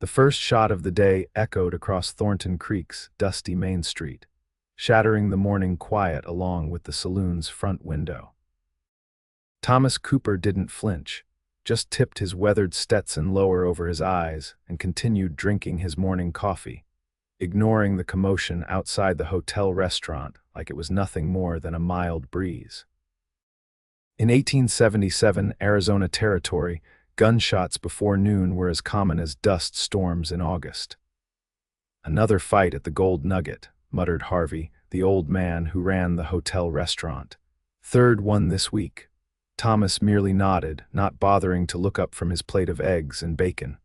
The first shot of the day echoed across Thornton Creek's dusty Main Street, shattering the morning quiet along with the saloon's front window. Thomas Cooper didn't flinch, just tipped his weathered Stetson lower over his eyes and continued drinking his morning coffee, ignoring the commotion outside the hotel restaurant like it was nothing more than a mild breeze. In 1877 Arizona Territory, gunshots before noon were as common as dust storms in August. "Another fight at the Gold Nugget," muttered Harvey, the old man who ran the hotel restaurant. "Third one this week." Thomas merely nodded, not bothering to look up from his plate of eggs and bacon.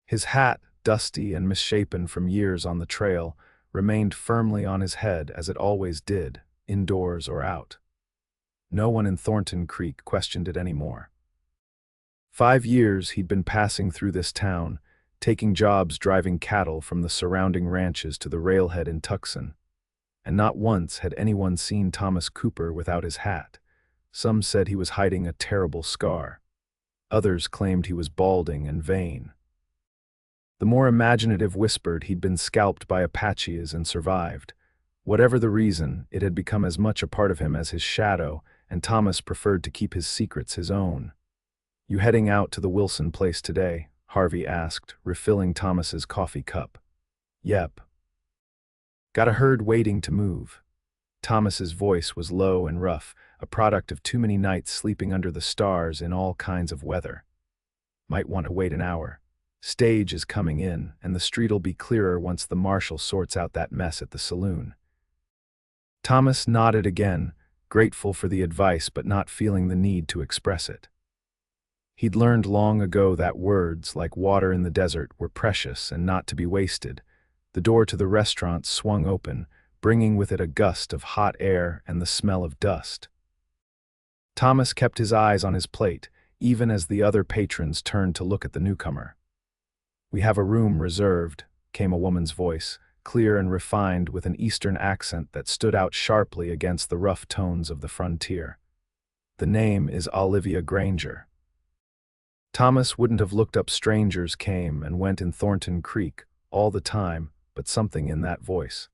His hat, dusty and misshapen from years on the trail, remained firmly on his head as it always did, indoors or out. No one in Thornton Creek questioned it anymore. 5 years he'd been passing through this town, taking jobs driving cattle from the surrounding ranches to the railhead in Tucson, and not once had anyone seen Thomas Cooper without his hat. Some said he was hiding a terrible scar. Others claimed he was balding and vain. The more imaginative whispered he'd been scalped by Apaches and survived. Whatever the reason, it had become as much a part of him as his shadow, and Thomas preferred to keep his secrets his own. "You heading out to the Wilson place today?" Harvey asked, refilling Thomas's coffee cup. "Yep. Got a herd waiting to move." Thomas's voice was low and rough, a product of too many nights sleeping under the stars in all kinds of weather. "Might want to wait an hour. Stage is coming in, and the street'll be clearer once the marshal sorts out that mess at the saloon." Thomas nodded again, grateful for the advice but not feeling the need to express it. He'd learned long ago that words, like water in the desert, were precious and not to be wasted. The door to the restaurant swung open, bringing with it a gust of hot air and the smell of dust. Thomas kept his eyes on his plate, even as the other patrons turned to look at the newcomer. "We have a room reserved," came a woman's voice, clear and refined with an Eastern accent that stood out sharply against the rough tones of the frontier. "The name is Olivia Granger." Thomas wouldn't have looked up strangers came and went in Thornton Creek all the time, but something in that voice,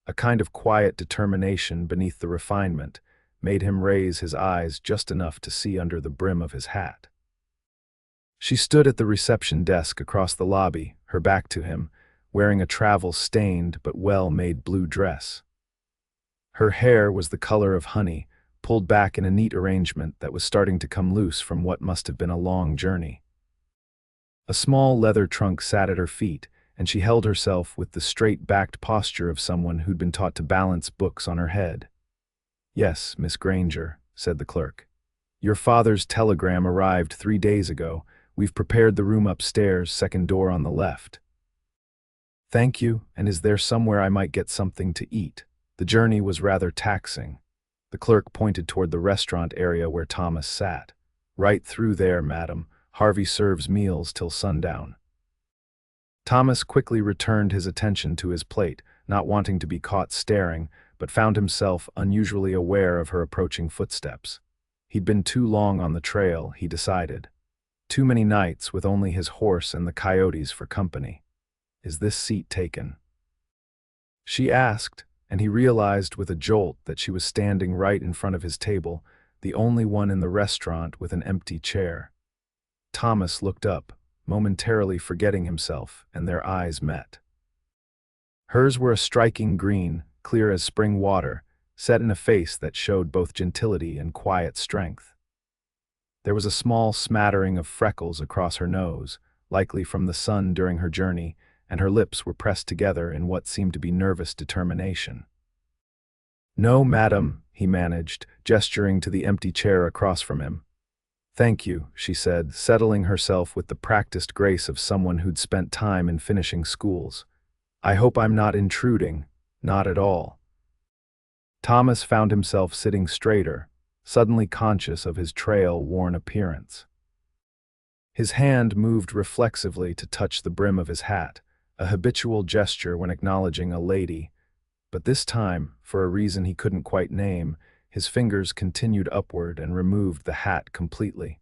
a kind of quiet determination beneath the refinement, made him raise his eyes just enough to see under the brim of his hat. She stood at the reception desk across the lobby, her back to him, wearing a travel-stained but well-made blue dress. Her hair was the color of honey, pulled back in a neat arrangement that was starting to come loose from what must have been a long journey. A small leather trunk sat at her feet, and she held herself with the straight-backed posture of someone who'd been taught to balance books on her head. "Yes, Miss Granger," said the clerk. "Your father's telegram arrived 3 days ago. We've prepared the room upstairs, second door on the left." "Thank you, and is there somewhere I might get something to eat?" The journey was rather taxing. The clerk pointed toward the restaurant area where Thomas sat. "Right through there, madam. Harvey serves meals till sundown." Thomas quickly returned his attention to his plate, not wanting to be caught staring, but found himself unusually aware of her approaching footsteps. He'd been too long on the trail, he decided. Too many nights with only his horse and the coyotes for company. "Is this seat taken?" she asked, and he realized with a jolt that she was standing right in front of his table, the only one in the restaurant with an empty chair. Thomas looked up, momentarily forgetting himself, and their eyes met. Hers were a striking green, clear as spring water, set in a face that showed both gentility and quiet strength. There was a small smattering of freckles across her nose, likely from the sun during her journey, and her lips were pressed together in what seemed to be nervous determination. "No, madam," he managed, gesturing to the empty chair across from him. "Thank you," she said, settling herself with the practiced grace of someone who'd spent time in finishing schools. "I hope I'm not intruding." "Not at all." Thomas found himself sitting straighter, suddenly conscious of his trail-worn appearance. His hand moved reflexively to touch the brim of his hat, a habitual gesture when acknowledging a lady, but this time, for a reason he couldn't quite name, his fingers continued upward and removed the hat completely.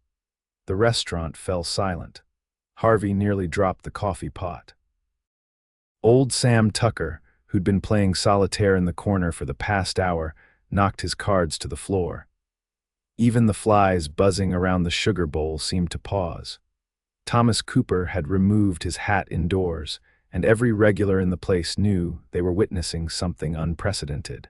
The restaurant fell silent. Harvey nearly dropped the coffee pot. Old Sam Tucker, who'd been playing solitaire in the corner for the past hour, knocked his cards to the floor. Even the flies buzzing around the sugar bowl seemed to pause. Thomas Cooper had removed his hat indoors, and every regular in the place knew they were witnessing something unprecedented.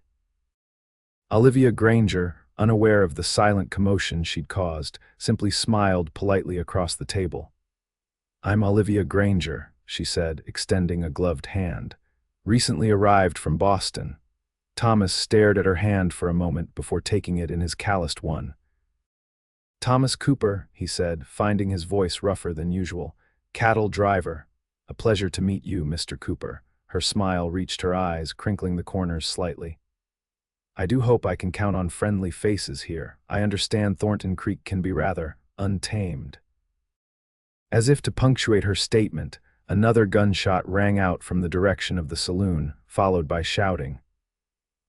Olivia Granger, unaware of the silent commotion she'd caused, simply smiled politely across the table. "I'm Olivia Granger," she said, extending a gloved hand. "Recently arrived from Boston." Thomas stared at her hand for a moment before taking it in his calloused one. "Thomas Cooper," he said, finding his voice rougher than usual. "Cattle driver. A pleasure to meet you, Mr. Cooper." Her smile reached her eyes, crinkling the corners slightly. "I do hope I can count on friendly faces here. I understand Thornton Creek can be rather untamed." As if to punctuate her statement, another gunshot rang out from the direction of the saloon, followed by shouting.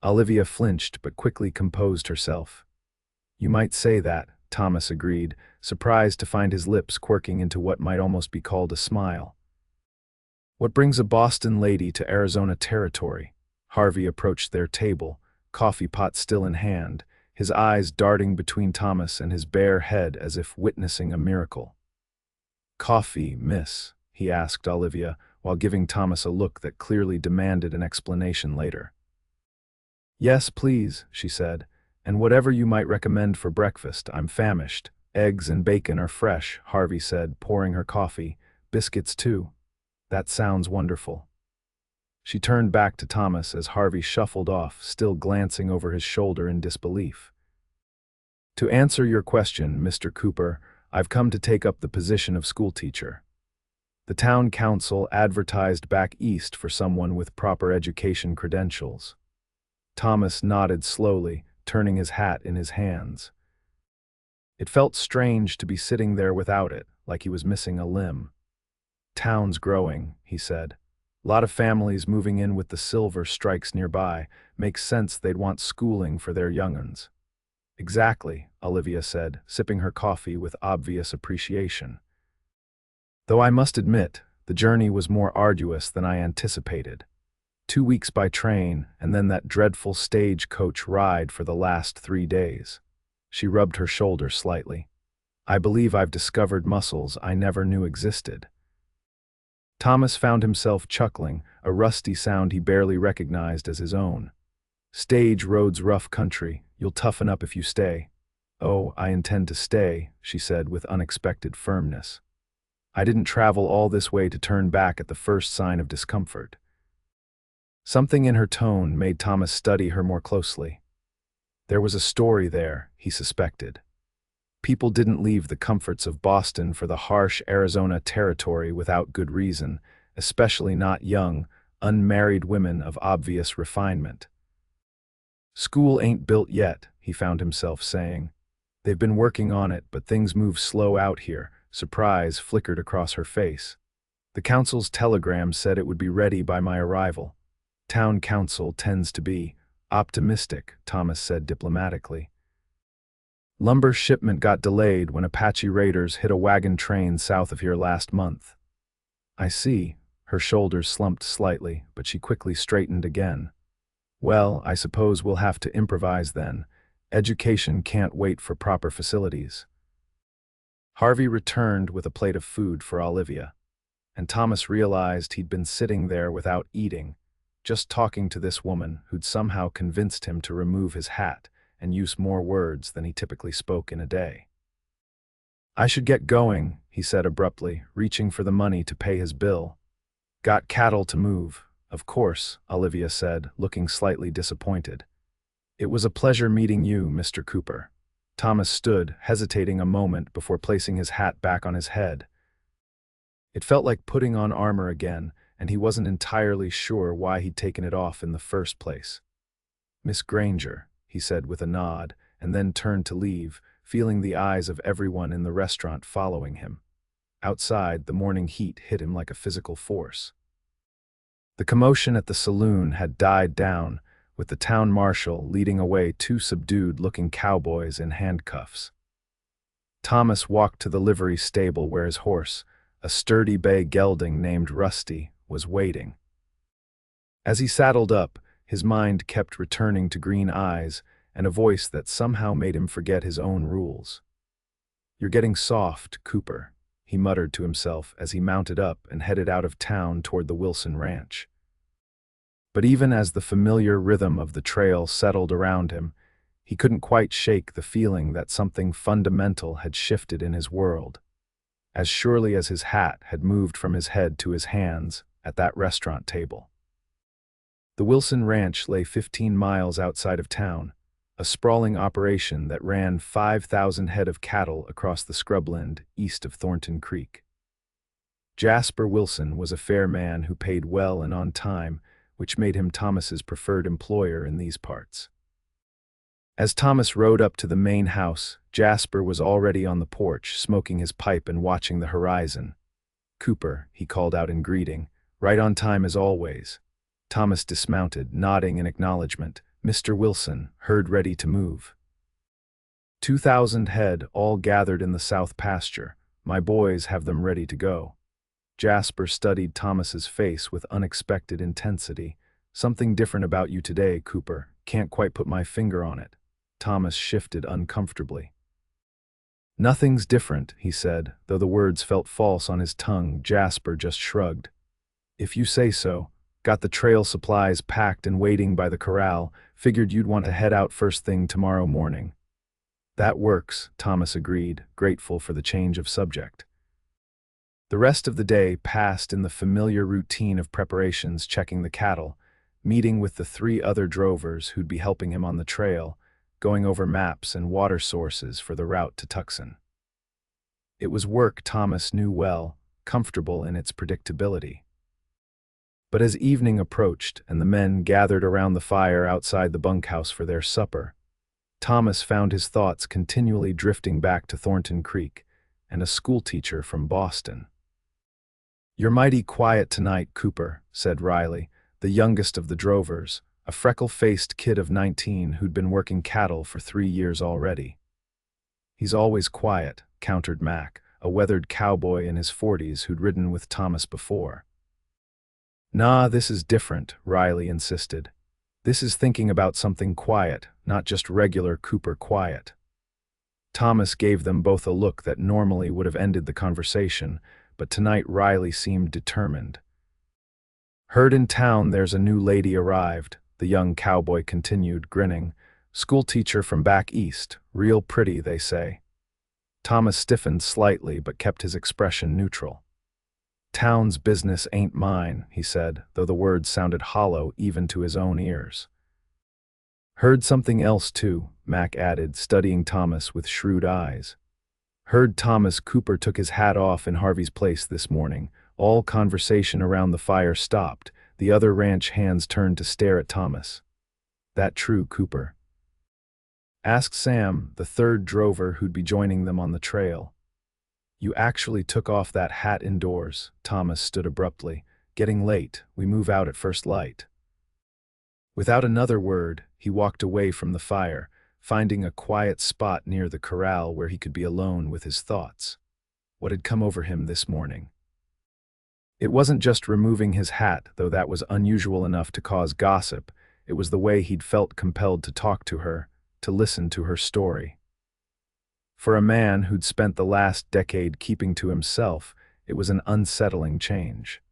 Olivia flinched but quickly composed herself. "You might say that," Thomas agreed, surprised to find his lips quirking into what might almost be called a smile. "What brings a Boston lady to Arizona territory?" Harvey approached their table, coffee pot still in hand, his eyes darting between Thomas and his bare head as if witnessing a miracle. "Coffee, miss?" he asked Olivia, while giving Thomas a look that clearly demanded an explanation later. "Yes, please," she said, "and whatever you might recommend for breakfast. I'm famished." "Eggs and bacon are fresh," Harvey said, pouring her coffee. "Biscuits too." "That sounds wonderful." She turned back to Thomas as Harvey shuffled off, still glancing over his shoulder in disbelief. "To answer your question, Mr. Cooper, I've come to take up the position of schoolteacher. The town council advertised back east for someone with proper education credentials." Thomas nodded slowly, turning his hat in his hands. It felt strange to be sitting there without it, like he was missing a limb. "Town's growing," he said. "Lot of families moving in with the silver strikes nearby. Makes sense they'd want schooling for their young'uns." "Exactly," Olivia said, sipping her coffee with obvious appreciation. "Though I must admit, the journey was more arduous than I anticipated. 2 weeks by train, and then that dreadful stage-coach ride for the last 3 days." She rubbed her shoulder slightly. "I believe I've discovered muscles I never knew existed." Thomas found himself chuckling, a rusty sound he barely recognized as his own. "Stage road's rough country. You'll toughen up if you stay." "Oh, I intend to stay," she said with unexpected firmness. "I didn't travel all this way to turn back at the first sign of discomfort." Something in her tone made Thomas study her more closely. There was a story there, he suspected. People didn't leave the comforts of Boston for the harsh Arizona territory without good reason, especially not young, unmarried women of obvious refinement. "School ain't built yet," he found himself saying. "They've been working on it, but things move slow out here." Surprise flickered across her face. "The council's telegram said it would be ready by my arrival." "Town council tends to be optimistic," Thomas said diplomatically. "Lumber shipment got delayed when Apache raiders hit a wagon train south of here last month." "I see." Her shoulders slumped slightly, but she quickly straightened again. "Well, I suppose we'll have to improvise then. Education can't wait for proper facilities." Harvey returned with a plate of food for Olivia, and Thomas realized he'd been sitting there without eating, just talking to this woman who'd somehow convinced him to remove his hat and use more words than he typically spoke in a day. "I should get going," he said abruptly, reaching for the money to pay his bill. "Got cattle to move." "Of course," Olivia said, looking slightly disappointed. "It was a pleasure meeting you, Mr. Cooper." Thomas stood, hesitating a moment before placing his hat back on his head. It felt like putting on armor again, and he wasn't entirely sure why he'd taken it off in the first place. "Miss Granger," he said with a nod, and then turned to leave, feeling the eyes of everyone in the restaurant following him. Outside, the morning heat hit him like a physical force. The commotion at the saloon had died down, with the town marshal leading away 2 subdued-looking cowboys in handcuffs. Thomas walked to the livery stable where his horse, A sturdy bay gelding named Rusty was waiting. As he saddled up, his mind kept returning to green eyes and a voice that somehow made him forget his own rules. "You're getting soft, Cooper," he muttered to himself as he mounted up and headed out of town toward the Wilson ranch. But even as the familiar rhythm of the trail settled around him, he couldn't quite shake the feeling that something fundamental had shifted in his world. As surely as his hat had moved from his head to his hands at that restaurant table. The Wilson Ranch lay 15 miles outside of town, a sprawling operation that ran 5,000 head of cattle across the scrubland east of Thornton Creek. Jasper Wilson was a fair man who paid well and on time, which made him Thomas's preferred employer in these parts. As Thomas rode up to the main house, Jasper was already on the porch, smoking his pipe and watching the horizon. "Cooper," he called out in greeting, "right on time as always." Thomas dismounted, nodding in acknowledgement. "Mr. Wilson, herd ready to move." 2,000 head, all gathered in the south pasture. My boys have them ready to go. Jasper studied Thomas's face with unexpected intensity. "Something different about you today, Cooper. Can't quite put my finger on it." Thomas shifted uncomfortably. "Nothing's different," he said, though the words felt false on his tongue. Jasper just shrugged. "If you say so. Got the trail supplies packed and waiting by the corral. Figured you'd want to head out first thing tomorrow morning." "That works," Thomas agreed, grateful for the change of subject. The rest of the day passed in the familiar routine of preparations, checking the cattle, meeting with the 3 other drovers who'd be helping him on the trail, going over maps and water sources for the route to Tucson. It was work Thomas knew well, comfortable in its predictability. But as evening approached and the men gathered around the fire outside the bunkhouse for their supper, Thomas found his thoughts continually drifting back to Thornton Creek and a schoolteacher from Boston. "You're mighty quiet tonight, Cooper," said Riley, the youngest of the drovers, a freckle-faced kid of 19 who'd been working cattle for 3 years already. "He's always quiet," countered Mac, a weathered cowboy in his 40s who'd ridden with Thomas before. "Nah, this is different," Riley insisted. "This is thinking about something quiet, not just regular Cooper quiet." Thomas gave them both a look that normally would have ended the conversation, but tonight Riley seemed determined. "Heard in town there's a new lady arrived," the young cowboy continued, grinning. "Schoolteacher from back east, real pretty, they say." Thomas stiffened slightly but kept his expression neutral. "Town's business ain't mine," he said, though the words sounded hollow even to his own ears. "Heard something else too," Mac added, studying Thomas with shrewd eyes. "Heard Thomas Cooper took his hat off in Harvey's place this morning." All conversation around the fire stopped. The other ranch hands turned to stare at Thomas. "That true, Cooper?" asked Sam, the 3rd drover who'd be joining them on the trail. "You actually took off that hat indoors," Thomas stood abruptly. "Getting late, we move out at first light." Without another word, he walked away from the fire, finding a quiet spot near the corral where he could be alone with his thoughts. What had come over him this morning? It wasn't just removing his hat, though that was unusual enough to cause gossip. It was the way he'd felt compelled to talk to her, to listen to her story. For a man who'd spent the last decade keeping to himself, it was an unsettling change.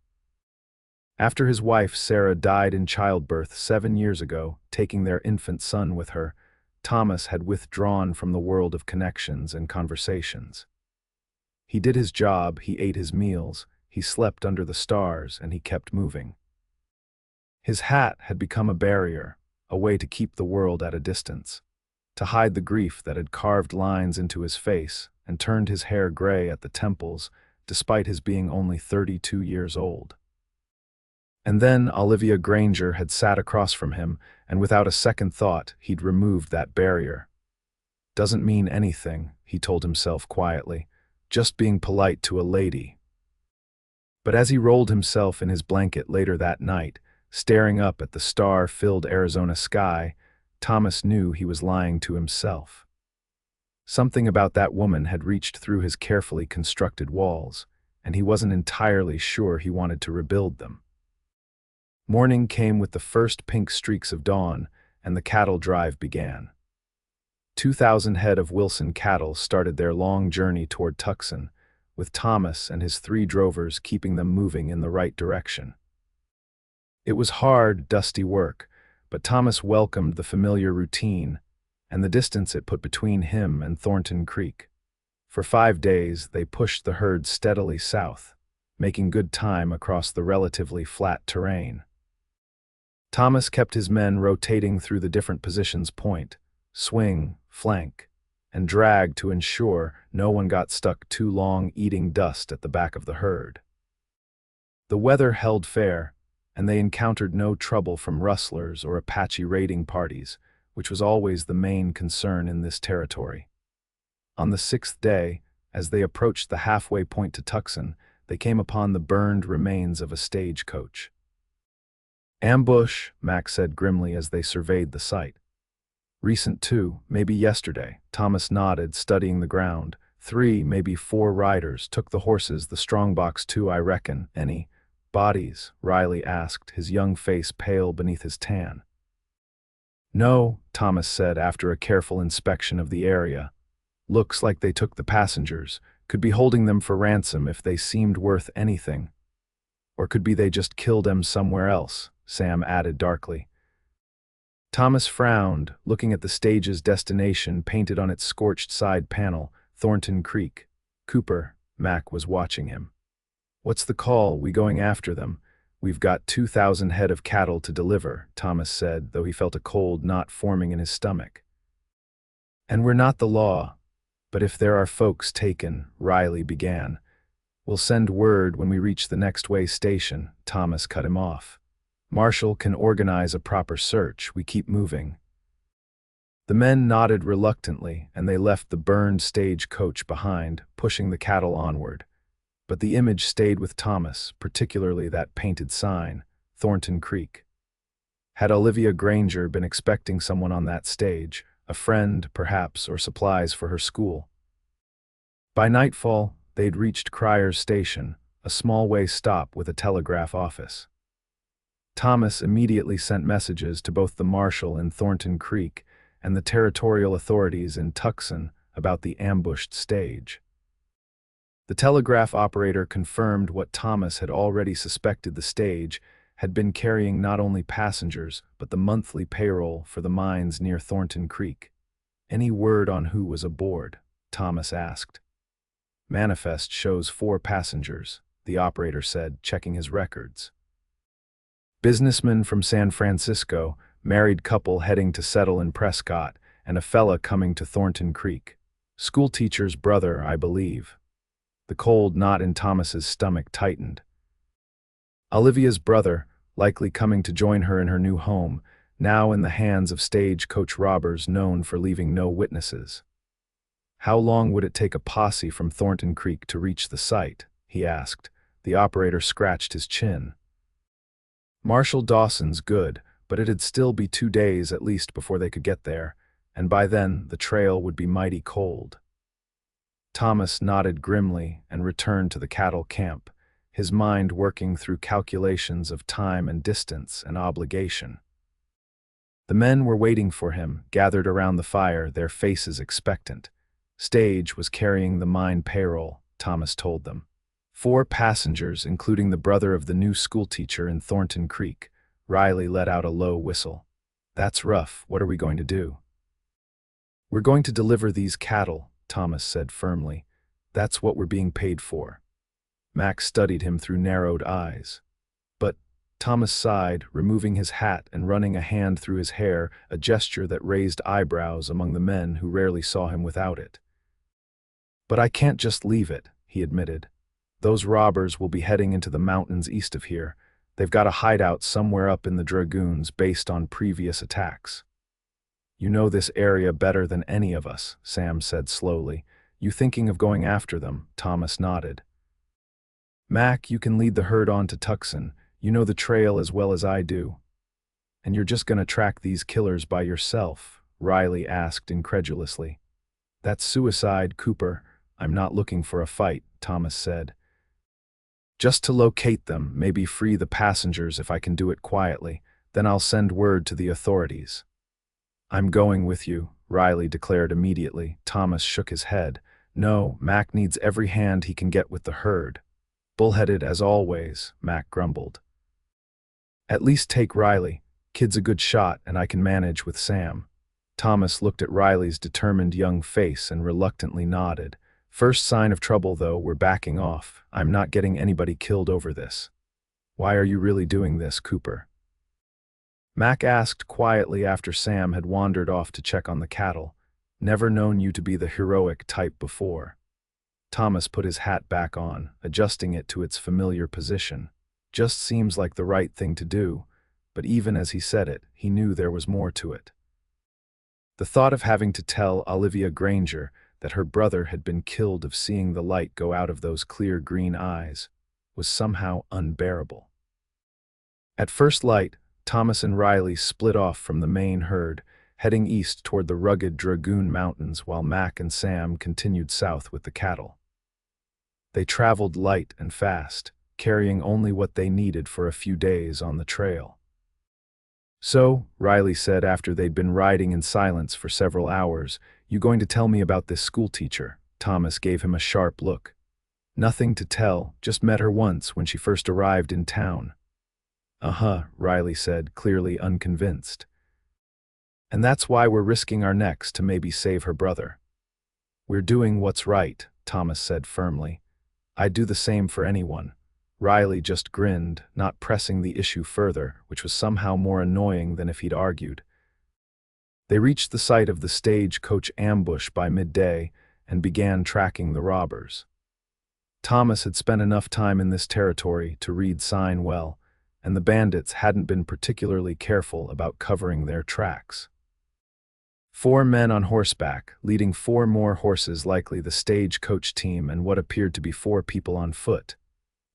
After his wife Sarah died in childbirth 7 years ago, taking their infant son with her, Thomas had withdrawn from the world of connections and conversations. He did his job, he ate his meals, he slept under the stars, and he kept moving. His hat had become a barrier, a way to keep the world at a distance, to hide the grief that had carved lines into his face and turned his hair gray at the temples, despite his being only 32 years old. And then Olivia Granger had sat across from him, and without a second thought, he'd removed that barrier. "Doesn't mean anything," he told himself quietly, "just being polite to a lady." But as he rolled himself in his blanket later that night, staring up at the star-filled Arizona sky, Thomas knew he was lying to himself. Something about that woman had reached through his carefully constructed walls, and he wasn't entirely sure he wanted to rebuild them. Morning came with the first pink streaks of dawn, and the cattle drive began. 2,000 head of Wilson cattle started their long journey toward Tucson, with Thomas and his 3 drovers keeping them moving in the right direction. It was hard, dusty work, but Thomas welcomed the familiar routine and the distance it put between him and Thornton Creek. For 5 days, they pushed the herd steadily south, making good time across the relatively flat terrain. Thomas kept his men rotating through the different positions: point, swing, flank, and drag, to ensure no one got stuck too long eating dust at the back of the herd. The weather held fair, and they encountered no trouble from rustlers or Apache raiding parties, which was always the main concern in this territory. On the 6th day, as they approached the halfway point to Tucson, they came upon the burned remains of a stagecoach. "Ambush," Mac said grimly as they surveyed the site. "Recent too, maybe yesterday." Thomas nodded, studying the ground. 3, maybe 4 riders took the horses, the strongbox too, I reckon. "Any bodies?" Riley asked, his young face pale beneath his tan. "No," Thomas said after a careful inspection of the area. "Looks like they took the passengers. Could be holding them for ransom if they seemed worth anything. Or could be they just killed them somewhere else," Sam added darkly. Thomas frowned, looking at the stage's destination painted on its scorched side panel: Thornton Creek. "Cooper," Mac was watching him. "What's the call? We going after them?" "We've got 2,000 head of cattle to deliver," Thomas said, though he felt a cold knot forming in his stomach. "And we're not the law. But if there are folks taken," Riley began. "We'll send word when we reach the next way station," Thomas cut him off. "Marshall can organize a proper search. We keep moving." The men nodded reluctantly, and they left the burned stagecoach behind, pushing the cattle onward. But the image stayed with Thomas, particularly that painted sign, Thornton Creek. Had Olivia Granger been expecting someone on that stage, a friend, perhaps, or supplies for her school? By nightfall, they'd reached Cryer's Station, a small-way stop with a telegraph office. Thomas immediately sent messages to both the marshal in Thornton Creek and the territorial authorities in Tucson about the ambushed stage. The telegraph operator confirmed what Thomas had already suspected: the stage had been carrying not only passengers, but the monthly payroll for the mines near Thornton Creek. "Any word on who was aboard?" Thomas asked. "Manifest shows 4 passengers," the operator said, checking his records. "Businessman from San Francisco, married couple heading to settle in Prescott, and a fella coming to Thornton Creek. Schoolteacher's brother, I believe." The cold knot in Thomas's stomach tightened. Olivia's brother, likely coming to join her in her new home, now in the hands of stagecoach robbers known for leaving no witnesses. "How long would it take a posse from Thornton Creek to reach the site?" he asked. The operator scratched his chin. "Marshal Dawson's good, but it'd still be 2 days at least before they could get there, and by then the trail would be mighty cold." Thomas nodded grimly and returned to the cattle camp, his mind working through calculations of time and distance and obligation. The men were waiting for him, gathered around the fire, their faces expectant. Stage was carrying the mine payroll, Thomas told them. 4 passengers, including the brother of the new schoolteacher in Thornton Creek. Riley let out a low whistle. "That's rough. What are we going to do?" "We're going to deliver these cattle," Thomas said firmly. "That's what we're being paid for." Max studied him through narrowed eyes. "But," Thomas sighed, removing his hat and running a hand through his hair, a gesture that raised eyebrows among the men who rarely saw him without it. "But I can't just leave it," he admitted. "Those robbers will be heading into the mountains east of here. They've got a hideout somewhere up in the Dragoons based on previous attacks." "You know this area better than any of us," Sam said slowly. "You thinking of going after them?" Thomas nodded. "Mac, you can lead the herd on to Tucson. You know the trail as well as I do." "And you're just gonna track these killers by yourself?" Riley asked incredulously. "That's suicide, Cooper. I'm not looking for a fight," Thomas said. Just to locate them, maybe free the passengers if I can do it quietly, then I'll send word to the authorities. I'm going with you, Riley declared immediately. Thomas shook his head. No, Mac needs every hand he can get with the herd. Bullheaded as always, Mac grumbled. At least take Riley. Kid's a good shot, and I can manage with Sam. Thomas looked at Riley's determined young face and reluctantly nodded. First sign of trouble, though, we're backing off. I'm not getting anybody killed over this. Why are you really doing this, Cooper? Mac asked quietly after Sam had wandered off to check on the cattle. Never known you to be the heroic type before. Thomas put his hat back on, adjusting it to its familiar position. Just seems like the right thing to do, but even as he said it, he knew there was more to it. The thought of having to tell Olivia Granger that her brother had been killed, of seeing the light go out of those clear green eyes, was somehow unbearable. At first light, Thomas and Riley split off from the main herd, heading east toward the rugged Dragoon Mountains while Mac and Sam continued south with the cattle. They traveled light and fast, carrying only what they needed for a few days on the trail. So, Riley said after they'd been riding in silence for several hours, you going to tell me about this schoolteacher? Thomas gave him a sharp look. Nothing to tell, just met her once when she first arrived in town. Uh-huh, Riley said, clearly unconvinced. And that's why we're risking our necks to maybe save her brother. We're doing what's right, Thomas said firmly. I'd do the same for anyone. Riley just grinned, not pressing the issue further, which was somehow more annoying than if he'd argued. They reached the site of the stagecoach ambush by midday and began tracking the robbers. Thomas had spent enough time in this territory to read sign well, and the bandits hadn't been particularly careful about covering their tracks. 4 men on horseback, leading 4 more horses, likely the stagecoach team, and what appeared to be 4 people on foot.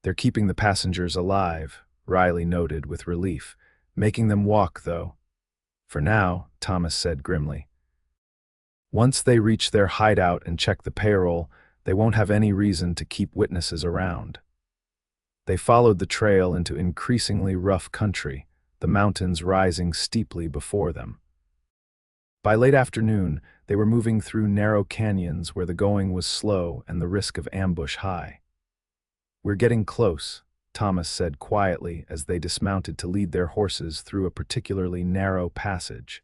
They're keeping the passengers alive, Riley noted with relief. Making them walk, though. For now, Thomas said grimly. Once they reach their hideout and check the payroll, they won't have any reason to keep witnesses around. They followed the trail into increasingly rough country, the mountains rising steeply before them. By late afternoon, they were moving through narrow canyons where the going was slow and the risk of ambush high. We're getting close, Thomas said quietly as they dismounted to lead their horses through a particularly narrow passage.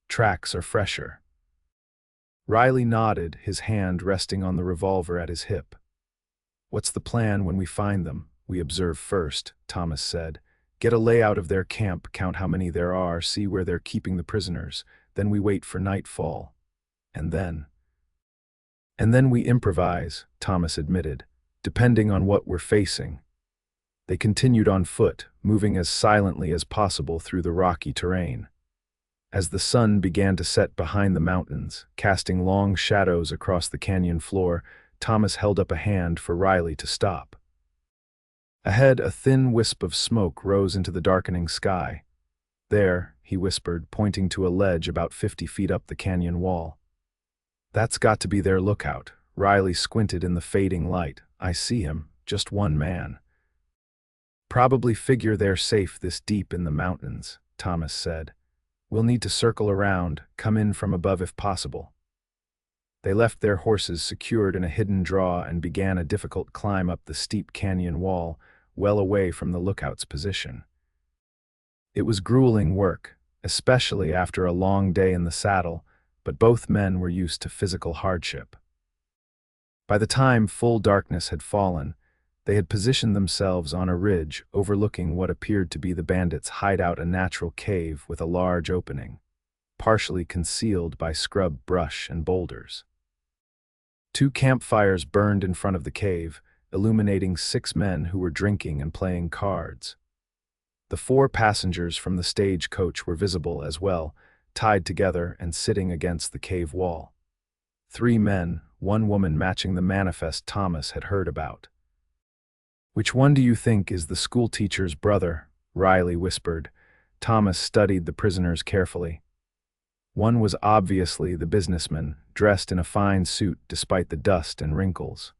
Tracks are fresher. Riley nodded, his hand resting on the revolver at his hip. What's the plan when we find them? We observe first, Thomas said. Get a layout of their camp, count how many there are, see where they're keeping the prisoners. Then we wait for nightfall. And then we improvise, Thomas admitted, depending on what we're facing. They continued on foot, moving as silently as possible through the rocky terrain. As the sun began to set behind the mountains, casting long shadows across the canyon floor, Thomas held up a hand for Riley to stop. Ahead, a thin wisp of smoke rose into the darkening sky. There, he whispered, pointing to a ledge about 50 feet up the canyon wall. That's got to be their lookout. Riley squinted in the fading light. I see him, just one man. Probably figure they're safe this deep in the mountains, Thomas said. We'll need to circle around, come in from above if possible. They left their horses secured in a hidden draw and began a difficult climb up the steep canyon wall, well away from the lookout's position. It was grueling work, especially after a long day in the saddle, but both men were used to physical hardship. By the time full darkness had fallen, they had positioned themselves on a ridge overlooking what appeared to be the bandits' hideout, a natural cave with a large opening, partially concealed by scrub brush and boulders. 2 campfires burned in front of the cave, illuminating 6 men who were drinking and playing cards. The 4 passengers from the stagecoach were visible as well, tied together and sitting against the cave wall. 3 men, 1 woman matching the manifest Thomas had heard about. Which one do you think is the schoolteacher's brother? Riley whispered. Thomas studied the prisoners carefully. One was obviously the businessman, dressed in a fine suit despite the dust and wrinkles.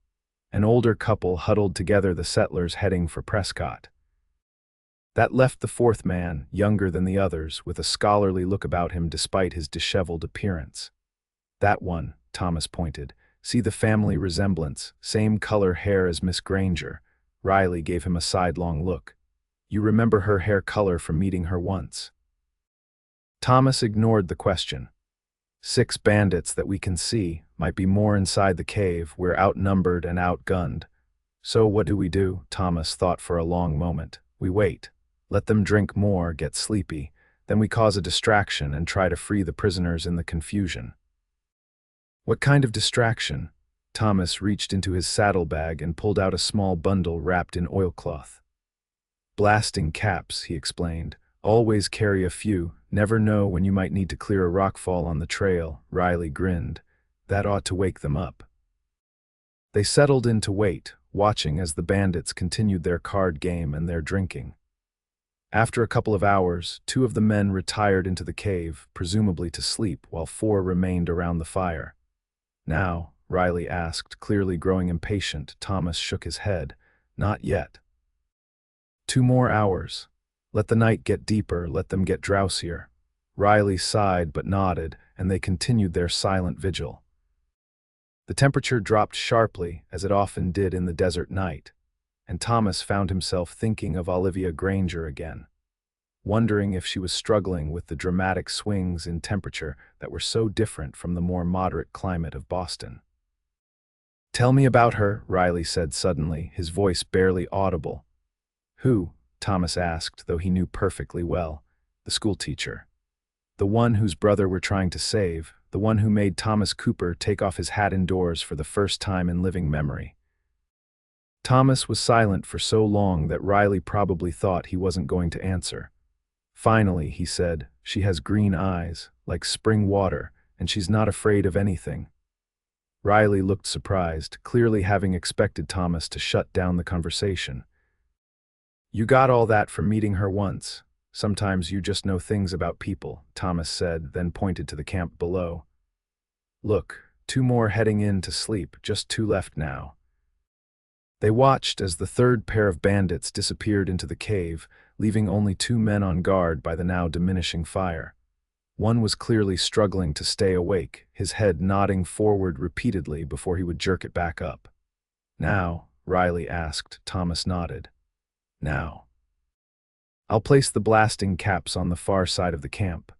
An older couple huddled together, the settlers heading for Prescott. That left the fourth man, younger than the others, with a scholarly look about him despite his disheveled appearance. That one, Thomas pointed. See the family resemblance, same color hair as Miss Granger. Riley gave him a sidelong look. You remember her hair color from meeting her once. Thomas ignored the question. 6 bandits that we can see, might be more inside the cave. We're outnumbered and outgunned. So what do? Thomas thought for a long moment. We wait. Let them drink more, get sleepy. Then we cause a distraction and try to free the prisoners in the confusion. What kind of distraction? Thomas reached into his saddlebag and pulled out a small bundle wrapped in oilcloth. Blasting caps, he explained. Always carry a few. Never know when you might need to clear a rockfall on the trail. Riley grinned. That ought to wake them up. They settled in to wait, watching as the bandits continued their card game and their drinking. After a couple of hours, 2 of the men retired into the cave, presumably to sleep, while 4 remained around the fire. Now, Riley asked, clearly growing impatient. Thomas shook his head. Not yet. 2 more hours. Let the night get deeper, let them get drowsier. Riley sighed but nodded, and they continued their silent vigil. The temperature dropped sharply, as it often did in the desert night, and Thomas found himself thinking of Olivia Granger again, wondering if she was struggling with the dramatic swings in temperature that were so different from the more moderate climate of Boston. Tell me about her, Riley said suddenly, his voice barely audible. Who? Thomas asked, though he knew perfectly well. The schoolteacher. The one whose brother we're trying to save, the one who made Thomas Cooper take off his hat indoors for the first time in living memory. Thomas was silent for so long that Riley probably thought he wasn't going to answer. Finally, he said, she has green eyes, like spring water, and she's not afraid of anything. Riley looked surprised, clearly having expected Thomas to shut down the conversation. You got all that from meeting her once. Sometimes you just know things about people, Thomas said, then pointed to the camp below. Look, 2 more heading in to sleep, just 2 left now. They watched as the 3rd pair of bandits disappeared into the cave, leaving only 2 men on guard by the now diminishing fire. One was clearly struggling to stay awake, his head nodding forward repeatedly before he would jerk it back up. Now, Riley asked. Thomas nodded. Now. I'll place the blasting caps on the far side of the camp.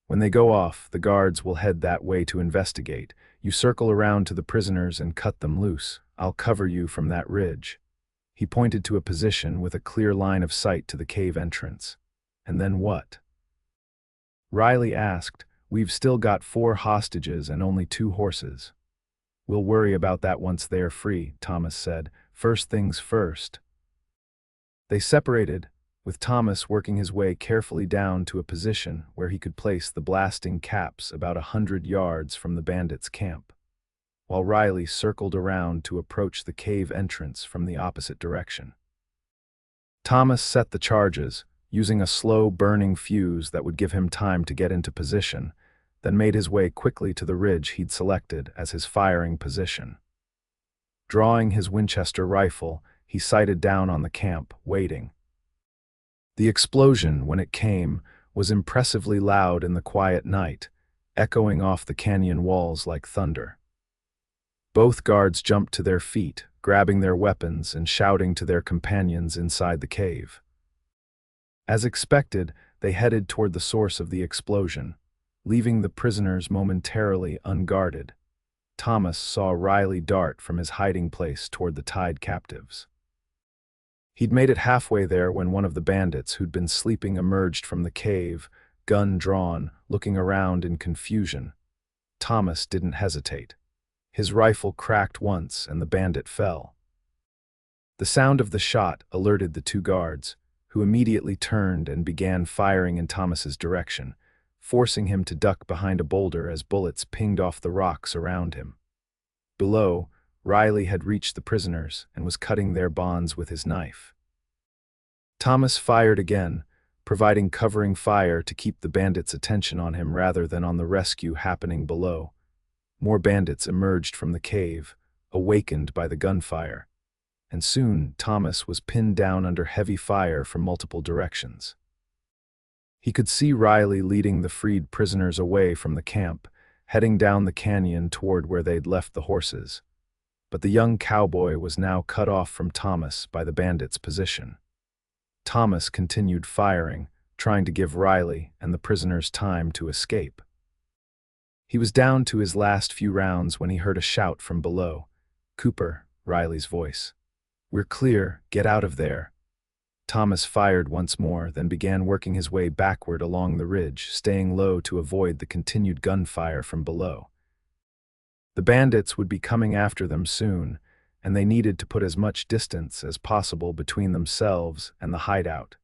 When they go off, the guards will head that way to investigate. You circle around to the prisoners and cut them loose. I'll cover you from that ridge. He pointed to a position with a clear line of sight to the cave entrance. And then what? Riley asked. We've still got 4 hostages and only 2 horses. We'll worry about that once they're free, Thomas said. First things first. They separated, with Thomas working his way carefully down to a position where he could place the blasting caps about 100 yards from the bandits' camp, while Riley circled around to approach the cave entrance from the opposite direction. Thomas set the charges, using a slow-burning fuse that would give him time to get into position, then made his way quickly to the ridge he'd selected as his firing position. Drawing his Winchester rifle, he sighted down on the camp, waiting. The explosion, when it came, was impressively loud in the quiet night, echoing off the canyon walls like thunder. Both guards jumped to their feet, grabbing their weapons and shouting to their companions inside the cave. As expected, they headed toward the source of the explosion, leaving the prisoners momentarily unguarded. Thomas saw Riley dart from his hiding place toward the tied captives. He'd made it halfway there when one of the bandits who'd been sleeping emerged from the cave, gun drawn, looking around in confusion. Thomas didn't hesitate. His rifle cracked once and the bandit fell. The sound of the shot alerted the 2 guards, who immediately turned and began firing in Thomas's direction, forcing him to duck behind a boulder as bullets pinged off the rocks around him. Below, Riley had reached the prisoners and was cutting their bonds with his knife. Thomas fired again, providing covering fire to keep the bandits' attention on him rather than on the rescue happening below. More bandits emerged from the cave, awakened by the gunfire, and soon Thomas was pinned down under heavy fire from multiple directions. He could see Riley leading the freed prisoners away from the camp, heading down the canyon toward where they'd left the horses. But the young cowboy was now cut off from Thomas by the bandits' position. Thomas continued firing, trying to give Riley and the prisoners time to escape. He was down to his last few rounds when he heard a shout from below. "Cooper," Riley's voice. "We're clear, get out of there." Thomas fired once more, then began working his way backward along the ridge, staying low to avoid the continued gunfire from below. The bandits would be coming after them soon, and they needed to put as much distance as possible between themselves and the hideout.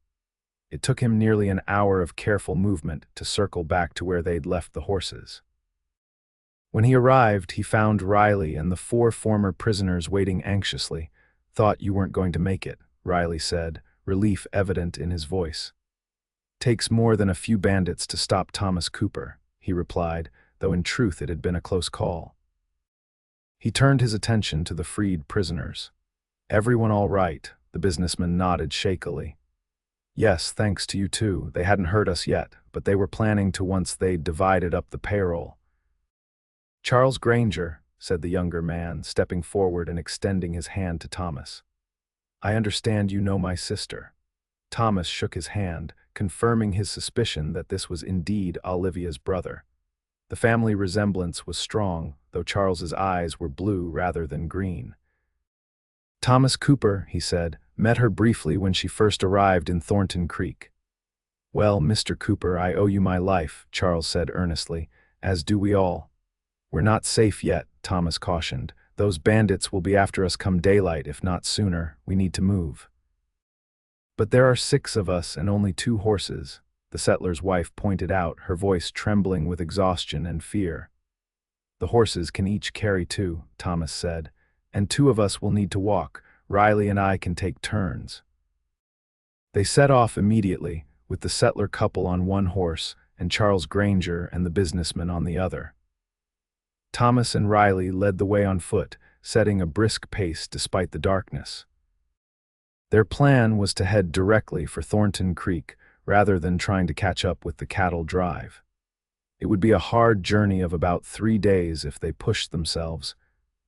It took him nearly an hour of careful movement to circle back to where they'd left the horses. When he arrived, he found Riley and the 4 former prisoners waiting anxiously. "Thought you weren't going to make it," Riley said, relief evident in his voice. "Takes more than a few bandits to stop Thomas Cooper," he replied, though in truth it had been a close call. He turned his attention to the freed prisoners. "Everyone all right?" The businessman nodded shakily. "Yes, thanks to you too. They hadn't hurt us yet, but they were planning to once they'd divided up the payroll." "Charles Granger," said the younger man, stepping forward and extending his hand to Thomas. "I understand you know my sister." Thomas shook his hand, confirming his suspicion that this was indeed Olivia's brother. The family resemblance was strong, though Charles's eyes were blue rather than green. "Thomas Cooper," he said, "met her briefly when she first arrived in Thornton Creek." "Well, Mr. Cooper, I owe you my life," Charles said earnestly, "as do we all." "We're not safe yet," Thomas cautioned. "Those bandits will be after us come daylight, if not sooner. We need to move." "But there are 6 of us and only 2 horses," the settler's wife pointed out, her voice trembling with exhaustion and fear. "The horses can each carry 2, Thomas said, "and 2 of us will need to walk. Riley and I can take turns." They set off immediately, with the settler couple on one horse and Charles Granger and the businessman on the other. Thomas and Riley led the way on foot, setting a brisk pace despite the darkness. Their plan was to head directly for Thornton Creek, rather than trying to catch up with the cattle drive. It would be a hard journey of about 3 days if they pushed themselves,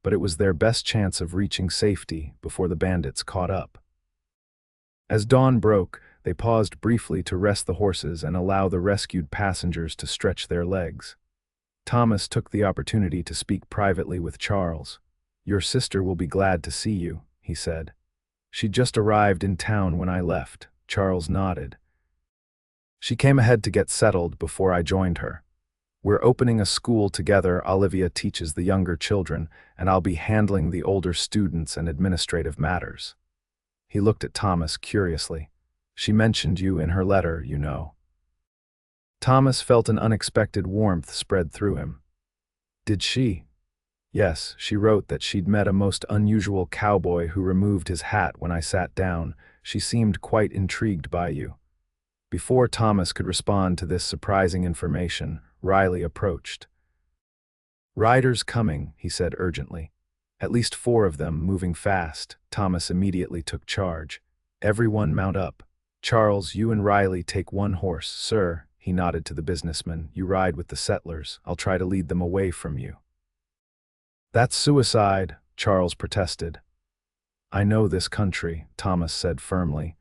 but it was their best chance of reaching safety before the bandits caught up. As dawn broke, they paused briefly to rest the horses and allow the rescued passengers to stretch their legs. Thomas took the opportunity to speak privately with Charles. "Your sister will be glad to see you," he said. "She just arrived in town when I left." Charles nodded. "She came ahead to get settled before I joined her. We're opening a school together. Olivia teaches the younger children, and I'll be handling the older students and administrative matters." He looked at Thomas curiously. "She mentioned you in her letter, you know." Thomas felt an unexpected warmth spread through him. "Did she?" "Yes, she wrote that she'd met a most unusual cowboy who removed his hat when I sat down. She seemed quite intrigued by you." Before Thomas could respond to this surprising information, Riley approached. "Riders coming," he said urgently. "At least 4 of them, moving fast." Thomas immediately took charge. "Everyone mount up. Charles, you and Riley take 1 horse, sir." He nodded to the businessman. "You ride with the settlers. I'll try to lead them away from you." "That's suicide," Charles protested. "I know this country," Thomas said firmly.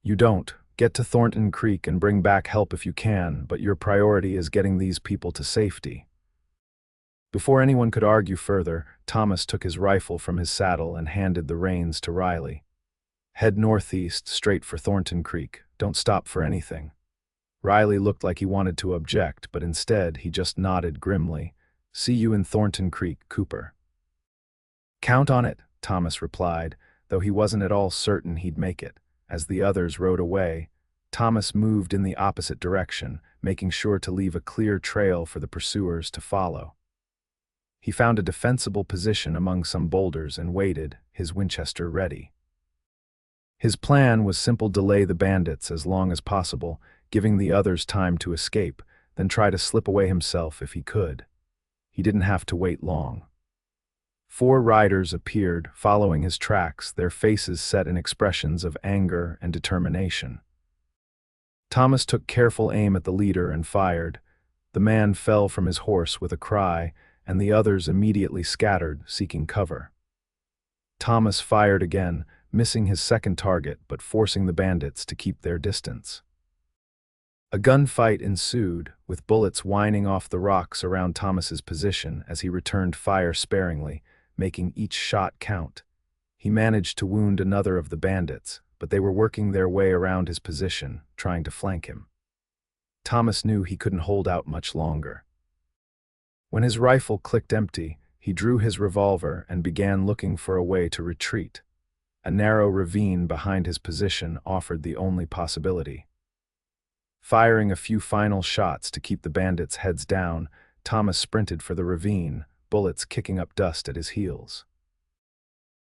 "You don't. Get to Thornton Creek and bring back help if you can, but your priority is getting these people to safety." Before anyone could argue further, Thomas took his rifle from his saddle and handed the reins to Riley. "Head northeast, straight for Thornton Creek. Don't stop for anything." Riley looked like he wanted to object, but instead he just nodded grimly. "See you in Thornton Creek, Cooper." "Count on it," Thomas replied, though he wasn't at all certain he'd make it. As the others rode away, Thomas moved in the opposite direction, making sure to leave a clear trail for the pursuers to follow. He found a defensible position among some boulders and waited, his Winchester ready. His plan was simple: delay the bandits as long as possible, giving the others time to escape, then try to slip away himself if he could. He didn't have to wait long. 4 riders appeared, following his tracks, their faces set in expressions of anger and determination. Thomas took careful aim at the leader and fired. The man fell from his horse with a cry, and the others immediately scattered, seeking cover. Thomas fired again, missing his second target but forcing the bandits to keep their distance. A gunfight ensued, with bullets whining off the rocks around Thomas's position as he returned fire sparingly, making each shot count. He managed to wound another of the bandits, but they were working their way around his position, trying to flank him. Thomas knew he couldn't hold out much longer. When his rifle clicked empty, he drew his revolver and began looking for a way to retreat. A narrow ravine behind his position offered the only possibility. Firing a few final shots to keep the bandits' heads down, Thomas sprinted for the ravine, bullets kicking up dust at his heels.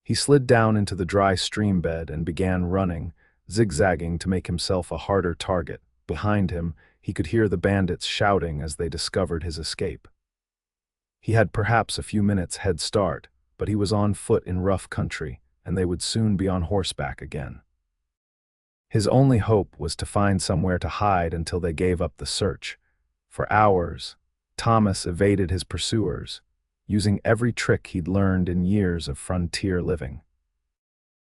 He slid down into the dry stream bed and began running, zigzagging to make himself a harder target. Behind him, he could hear the bandits shouting as they discovered his escape. He had perhaps a few minutes' head start, but he was on foot in rough country, and they would soon be on horseback again. His only hope was to find somewhere to hide until they gave up the search. For hours, Thomas evaded his pursuers, using every trick he'd learned in years of frontier living.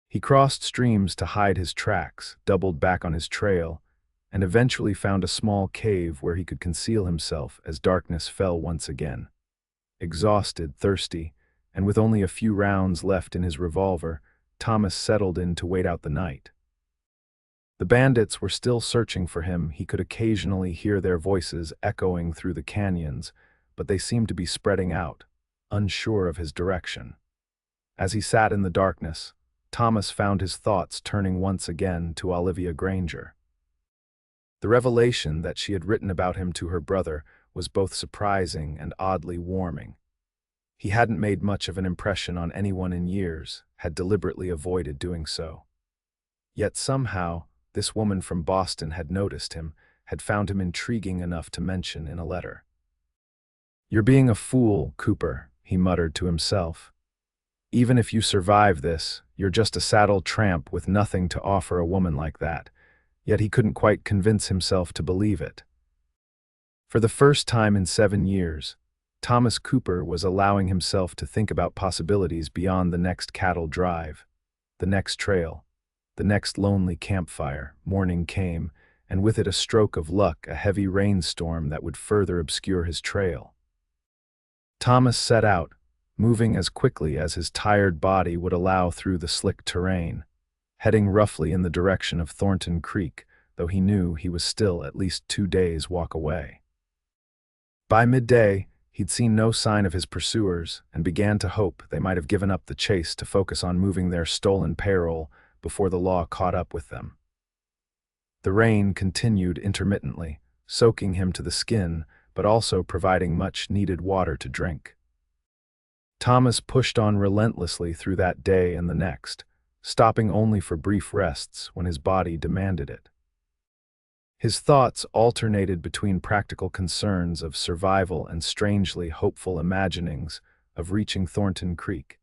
He crossed streams to hide his tracks, doubled back on his trail, and eventually found a small cave where he could conceal himself as darkness fell once again. Exhausted, thirsty, and with only a few rounds left in his revolver, Thomas settled in to wait out the night. The bandits were still searching for him. He could occasionally hear their voices echoing through the canyons, but they seemed to be spreading out, unsure of his direction. As he sat in the darkness, Thomas found his thoughts turning once again to Olivia Granger. The revelation that she had written about him to her brother was both surprising and oddly warming. He hadn't made much of an impression on anyone in years, had deliberately avoided doing so. Yet somehow, this woman from Boston had noticed him, had found him intriguing enough to mention in a letter. "You're being a fool, Cooper," he muttered to himself. "Even if you survive this, you're just a saddle tramp with nothing to offer a woman like that." Yet he couldn't quite convince himself to believe it. For the first time in 7 years, Thomas Cooper was allowing himself to think about possibilities beyond the next cattle drive, the next trail, the next lonely campfire. Morning came, and with it a stroke of luck, a heavy rainstorm that would further obscure his trail. Thomas set out, moving as quickly as his tired body would allow through the slick terrain, heading roughly in the direction of Thornton Creek, though he knew he was still at least 2 days' walk away. By midday, he'd seen no sign of his pursuers and began to hope they might have given up the chase to focus on moving their stolen payroll before the law caught up with them. The rain continued intermittently, soaking him to the skin, but also providing much-needed water to drink. Thomas pushed on relentlessly through that day and the next, stopping only for brief rests when his body demanded it. His thoughts alternated between practical concerns of survival and strangely hopeful imaginings of reaching Thornton Creek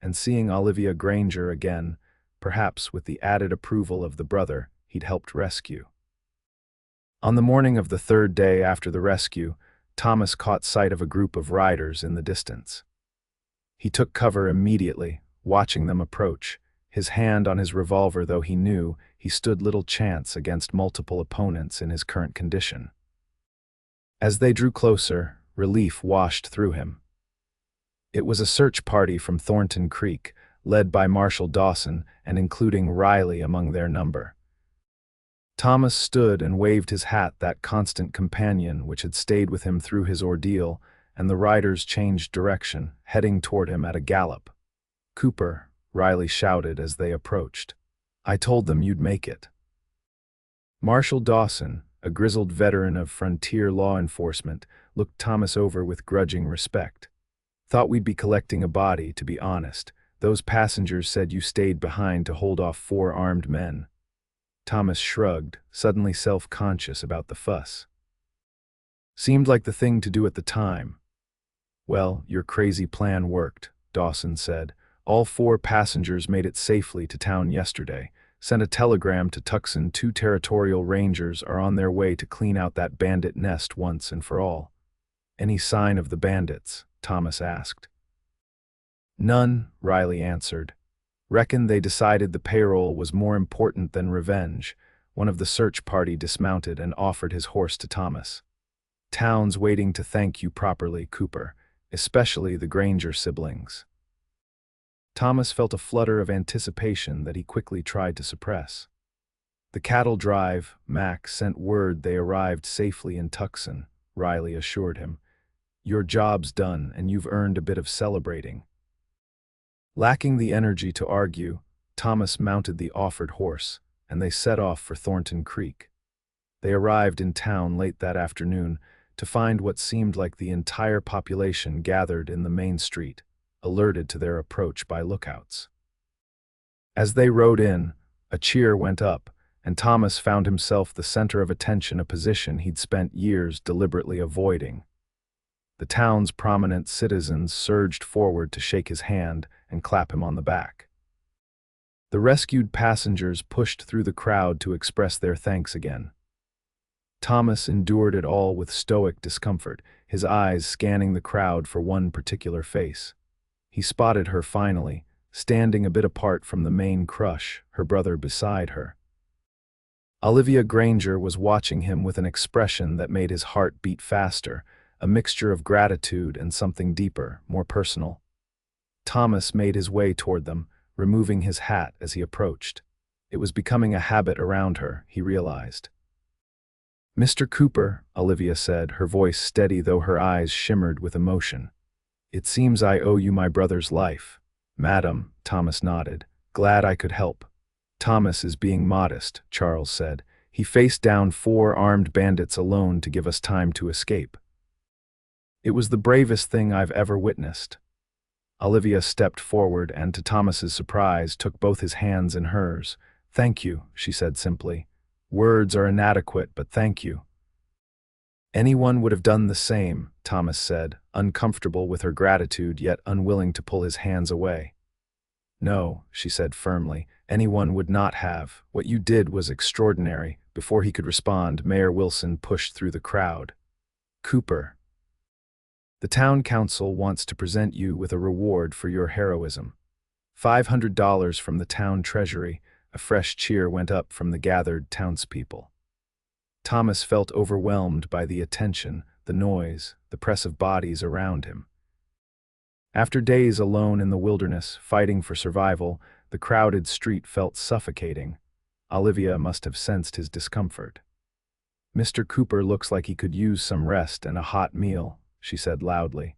and seeing Olivia Granger again, perhaps with the added approval of the brother he'd helped rescue. On the morning of the 3rd day after the rescue, Thomas caught sight of a group of riders in the distance. He took cover immediately, watching them approach, his hand on his revolver, though he knew he stood little chance against multiple opponents in his current condition. As they drew closer, relief washed through him. It was a search party from Thornton Creek, led by Marshal Dawson and including Riley among their number. Thomas stood and waved his hat, that constant companion which had stayed with him through his ordeal, and the riders changed direction, heading toward him at a gallop. "Cooper," Riley shouted as they approached. "I told them you'd make it." Marshal Dawson, a grizzled veteran of frontier law enforcement, looked Thomas over with grudging respect. "Thought we'd be collecting a body, to be honest. Those passengers said you stayed behind to hold off 4 armed men." Thomas shrugged, suddenly self-conscious about the fuss. "Seemed like the thing to do at the time." "Well, your crazy plan worked," Dawson said. All 4 passengers made it safely to town yesterday. Sent a telegram to Tucson. 2 territorial rangers are on their way to clean out that bandit nest once and for all. Any sign of the bandits? Thomas asked. None, Riley answered. Reckon they decided the payroll was more important than revenge. One of the search party dismounted and offered his horse to Thomas. Town's waiting to thank you properly, Cooper, especially the Granger siblings. Thomas felt a flutter of anticipation that he quickly tried to suppress. The cattle drive, Mac sent word they arrived safely in Tucson, Riley assured him. Your job's done and you've earned a bit of celebrating. Lacking the energy to argue, Thomas mounted the offered horse, and they set off for Thornton Creek. They arrived in town late that afternoon to find what seemed like the entire population gathered in the main street, alerted to their approach by lookouts. As they rode in, a cheer went up, and Thomas found himself the center of attention, a position he'd spent years deliberately avoiding. The town's prominent citizens surged forward to shake his hand and clap him on the back. The rescued passengers pushed through the crowd to express their thanks again. Thomas endured it all with stoic discomfort, his eyes scanning the crowd for one particular face. He spotted her finally, standing a bit apart from the main crush, her brother beside her. Olivia Granger was watching him with an expression that made his heart beat faster, a mixture of gratitude and something deeper, more personal. Thomas made his way toward them, removing his hat as he approached. It was becoming a habit around her, he realized. Mr. Cooper, Olivia said, her voice steady though her eyes shimmered with emotion. It seems I owe you my brother's life. Madam, Thomas nodded. Glad I could help. Thomas is being modest, Charles said. He faced down 4 armed bandits alone to give us time to escape. It was the bravest thing I've ever witnessed. Olivia stepped forward and, to Thomas's surprise, took both his hands in hers. Thank you, she said simply. Words are inadequate, but thank you. Anyone would have done the same, Thomas said, uncomfortable with her gratitude yet unwilling to pull his hands away. No, she said firmly, anyone would not have. What you did was extraordinary. Before he could respond, Mayor Wilson pushed through the crowd. Cooper. The town council wants to present you with a reward for your heroism. $500 from the town treasury. A fresh cheer went up from the gathered townspeople. Thomas felt overwhelmed by the attention, the noise, the press of bodies around him. After days alone in the wilderness, fighting for survival, the crowded street felt suffocating. Olivia must have sensed his discomfort. Mr. Cooper looks like he could use some rest and a hot meal, she said loudly.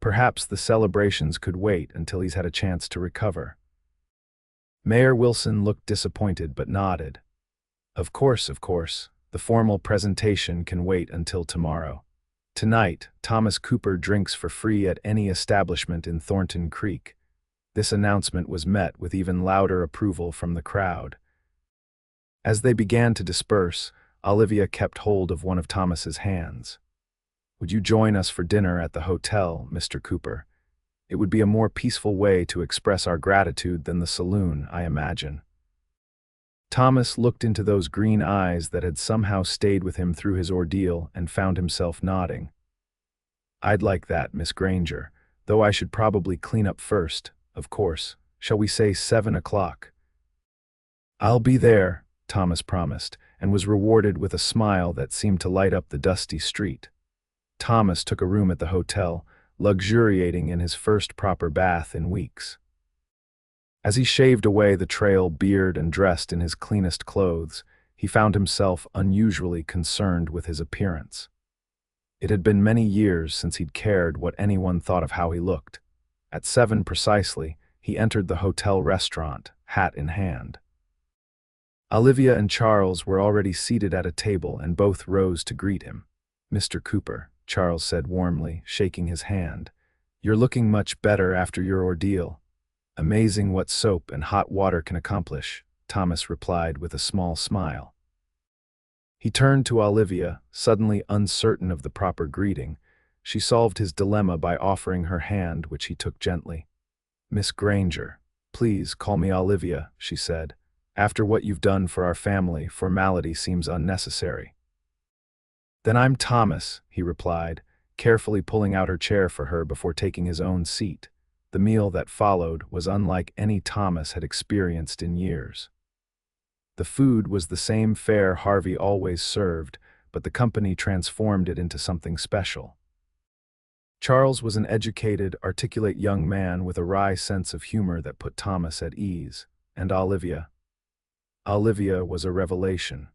Perhaps the celebrations could wait until he's had a chance to recover. Mayor Wilson looked disappointed but nodded. Of course. The formal presentation can wait until tomorrow. Tonight, Thomas Cooper drinks for free at any establishment in Thornton Creek. This announcement was met with even louder approval from the crowd. As they began to disperse, Olivia kept hold of one of Thomas's hands. Would you join us for dinner at the hotel, Mr. Cooper? It would be a more peaceful way to express our gratitude than the saloon, I imagine. Thomas looked into those green eyes that had somehow stayed with him through his ordeal and found himself nodding. I'd like that, Miss Granger, though I should probably clean up first, of course. Shall we say 7 o'clock? I'll be there, Thomas promised, and was rewarded with a smile that seemed to light up the dusty street. Thomas took a room at the hotel, luxuriating in his first proper bath in weeks. As he shaved away the trail beard and dressed in his cleanest clothes, he found himself unusually concerned with his appearance. It had been many years since he'd cared what anyone thought of how he looked. At 7 precisely, he entered the hotel restaurant, hat in hand. Olivia and Charles were already seated at a table and both rose to greet him. Mr. Cooper, Charles said warmly, shaking his hand. You're looking much better after your ordeal. Amazing what soap and hot water can accomplish, Thomas replied with a small smile. He turned to Olivia, suddenly uncertain of the proper greeting. She solved his dilemma by offering her hand, which he took gently. Miss Granger. Please call me Olivia, she said. After what you've done for our family, formality seems unnecessary. Then I'm Thomas, he replied, carefully pulling out her chair for her before taking his own seat. The meal that followed was unlike any Thomas had experienced in years. The food was the same fare Harvey always served, but the company transformed it into something special. Charles was an educated, articulate young man with a wry sense of humor that put Thomas at ease, and Olivia was a revelation.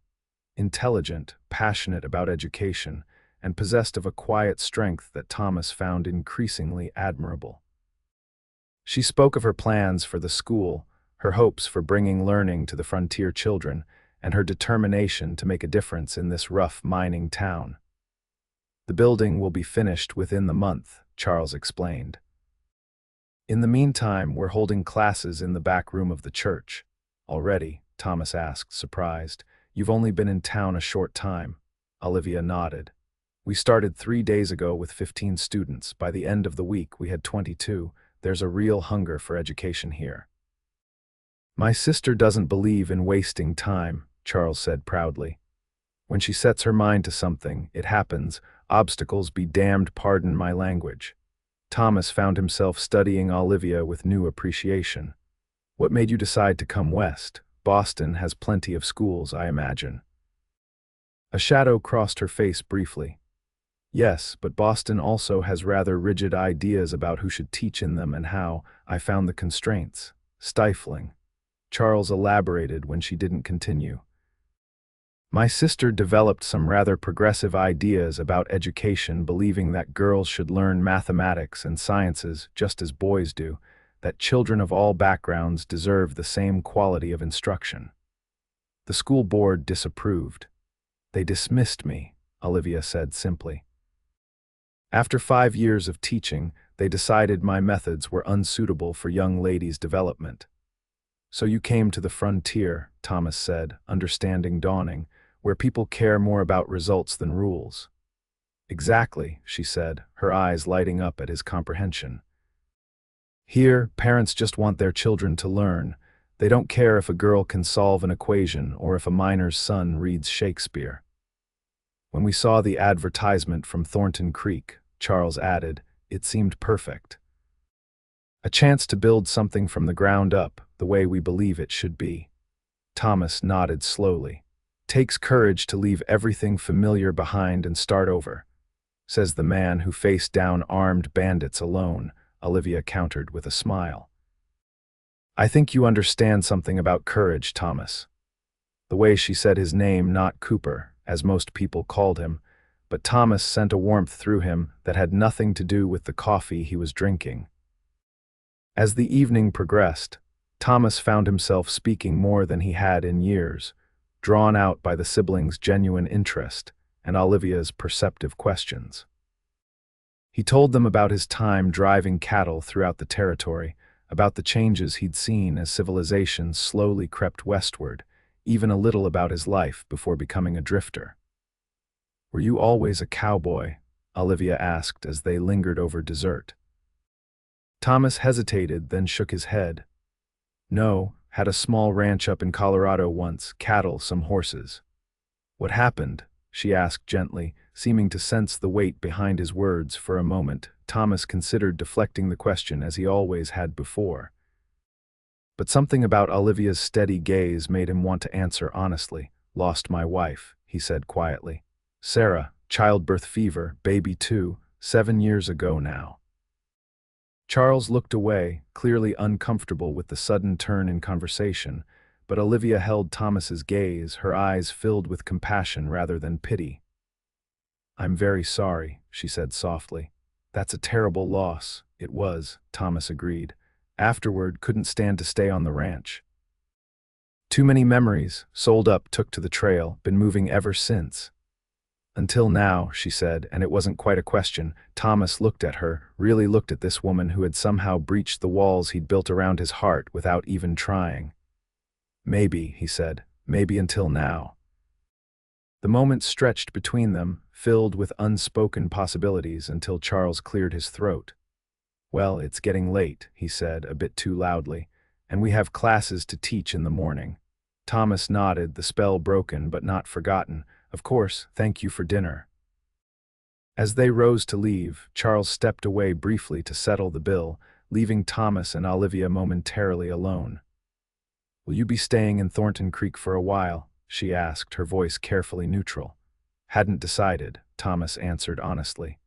Intelligent, passionate about education, and possessed of a quiet strength that Thomas found increasingly admirable. She spoke of her plans for the school, her hopes for bringing learning to the frontier children, and her determination to make a difference in this rough mining town. The building will be finished within the month, Charles explained. In the meantime, we're holding classes in the back room of the church. Already, Thomas asked, surprised. You've only been in town a short time. Olivia nodded. We started 3 days ago with 15 students. By the end of the week, we had 22. There's a real hunger for education here. My sister doesn't believe in wasting time, Charles said proudly. When she sets her mind to something, it happens. Obstacles be damned, pardon my language. Thomas found himself studying Olivia with new appreciation. What made you decide to come west? Boston has plenty of schools, I imagine. A shadow crossed her face briefly. Yes, but Boston also has rather rigid ideas about who should teach in them and how. I found the constraints stifling. Charles elaborated when she didn't continue. My sister developed some rather progressive ideas about education, believing that girls should learn mathematics and sciences just as boys do, that children of all backgrounds deserve the same quality of instruction. The school board disapproved. They dismissed me, Olivia said simply. After 5 years of teaching, they decided my methods were unsuitable for young ladies' development. So you came to the frontier, Thomas said, understanding dawning, where people care more about results than rules. Exactly, she said, her eyes lighting up at his comprehension. Here, parents just want their children to learn. They don't care if a girl can solve an equation or if a miner's son reads Shakespeare. When we saw the advertisement from Thornton Creek, Charles added, it seemed perfect. A chance to build something from the ground up, the way we believe it should be. Thomas nodded slowly. Takes courage to leave everything familiar behind and start over, says the man who faced down armed bandits alone, Olivia countered with a smile. I think you understand something about courage, Thomas. The way she said his name, not Cooper, as most people called him, but Thomas sent a warmth through him that had nothing to do with the coffee he was drinking. As the evening progressed, Thomas found himself speaking more than he had in years, drawn out by the siblings' genuine interest and Olivia's perceptive questions. He told them about his time driving cattle throughout the territory, about the changes he'd seen as civilization slowly crept westward, even a little about his life before becoming a drifter. Were you always a cowboy? Olivia asked as they lingered over dessert. Thomas hesitated, then shook his head. No, had a small ranch up in Colorado once, cattle, some horses. What happened? She asked gently, seeming to sense the weight behind his words for a moment. Thomas considered deflecting the question as he always had before. But something about Olivia's steady gaze made him want to answer honestly. Lost my wife, he said quietly. Sarah, childbirth fever, baby 2, 7 years ago now. Charles looked away, clearly uncomfortable with the sudden turn in conversation, but Olivia held Thomas's gaze, her eyes filled with compassion rather than pity. I'm very sorry, she said softly. That's a terrible loss. It was, Thomas agreed. Afterward, couldn't stand to stay on the ranch. Too many memories, sold up, took to the trail, been moving ever since. Until now, she said, and it wasn't quite a question. Thomas looked at her, really looked at this woman who had somehow breached the walls he'd built around his heart without even trying. Maybe, he said, maybe until now. The moment stretched between them, filled with unspoken possibilities until Charles cleared his throat. Well, it's getting late, he said, a bit too loudly, and we have classes to teach in the morning. Thomas nodded, the spell broken but not forgotten. Of course, thank you for dinner. As they rose to leave, Charles stepped away briefly to settle the bill, leaving Thomas and Olivia momentarily alone. Will you be staying in Thornton Creek for a while? She asked, her voice carefully neutral. Hadn't decided, Thomas answered honestly.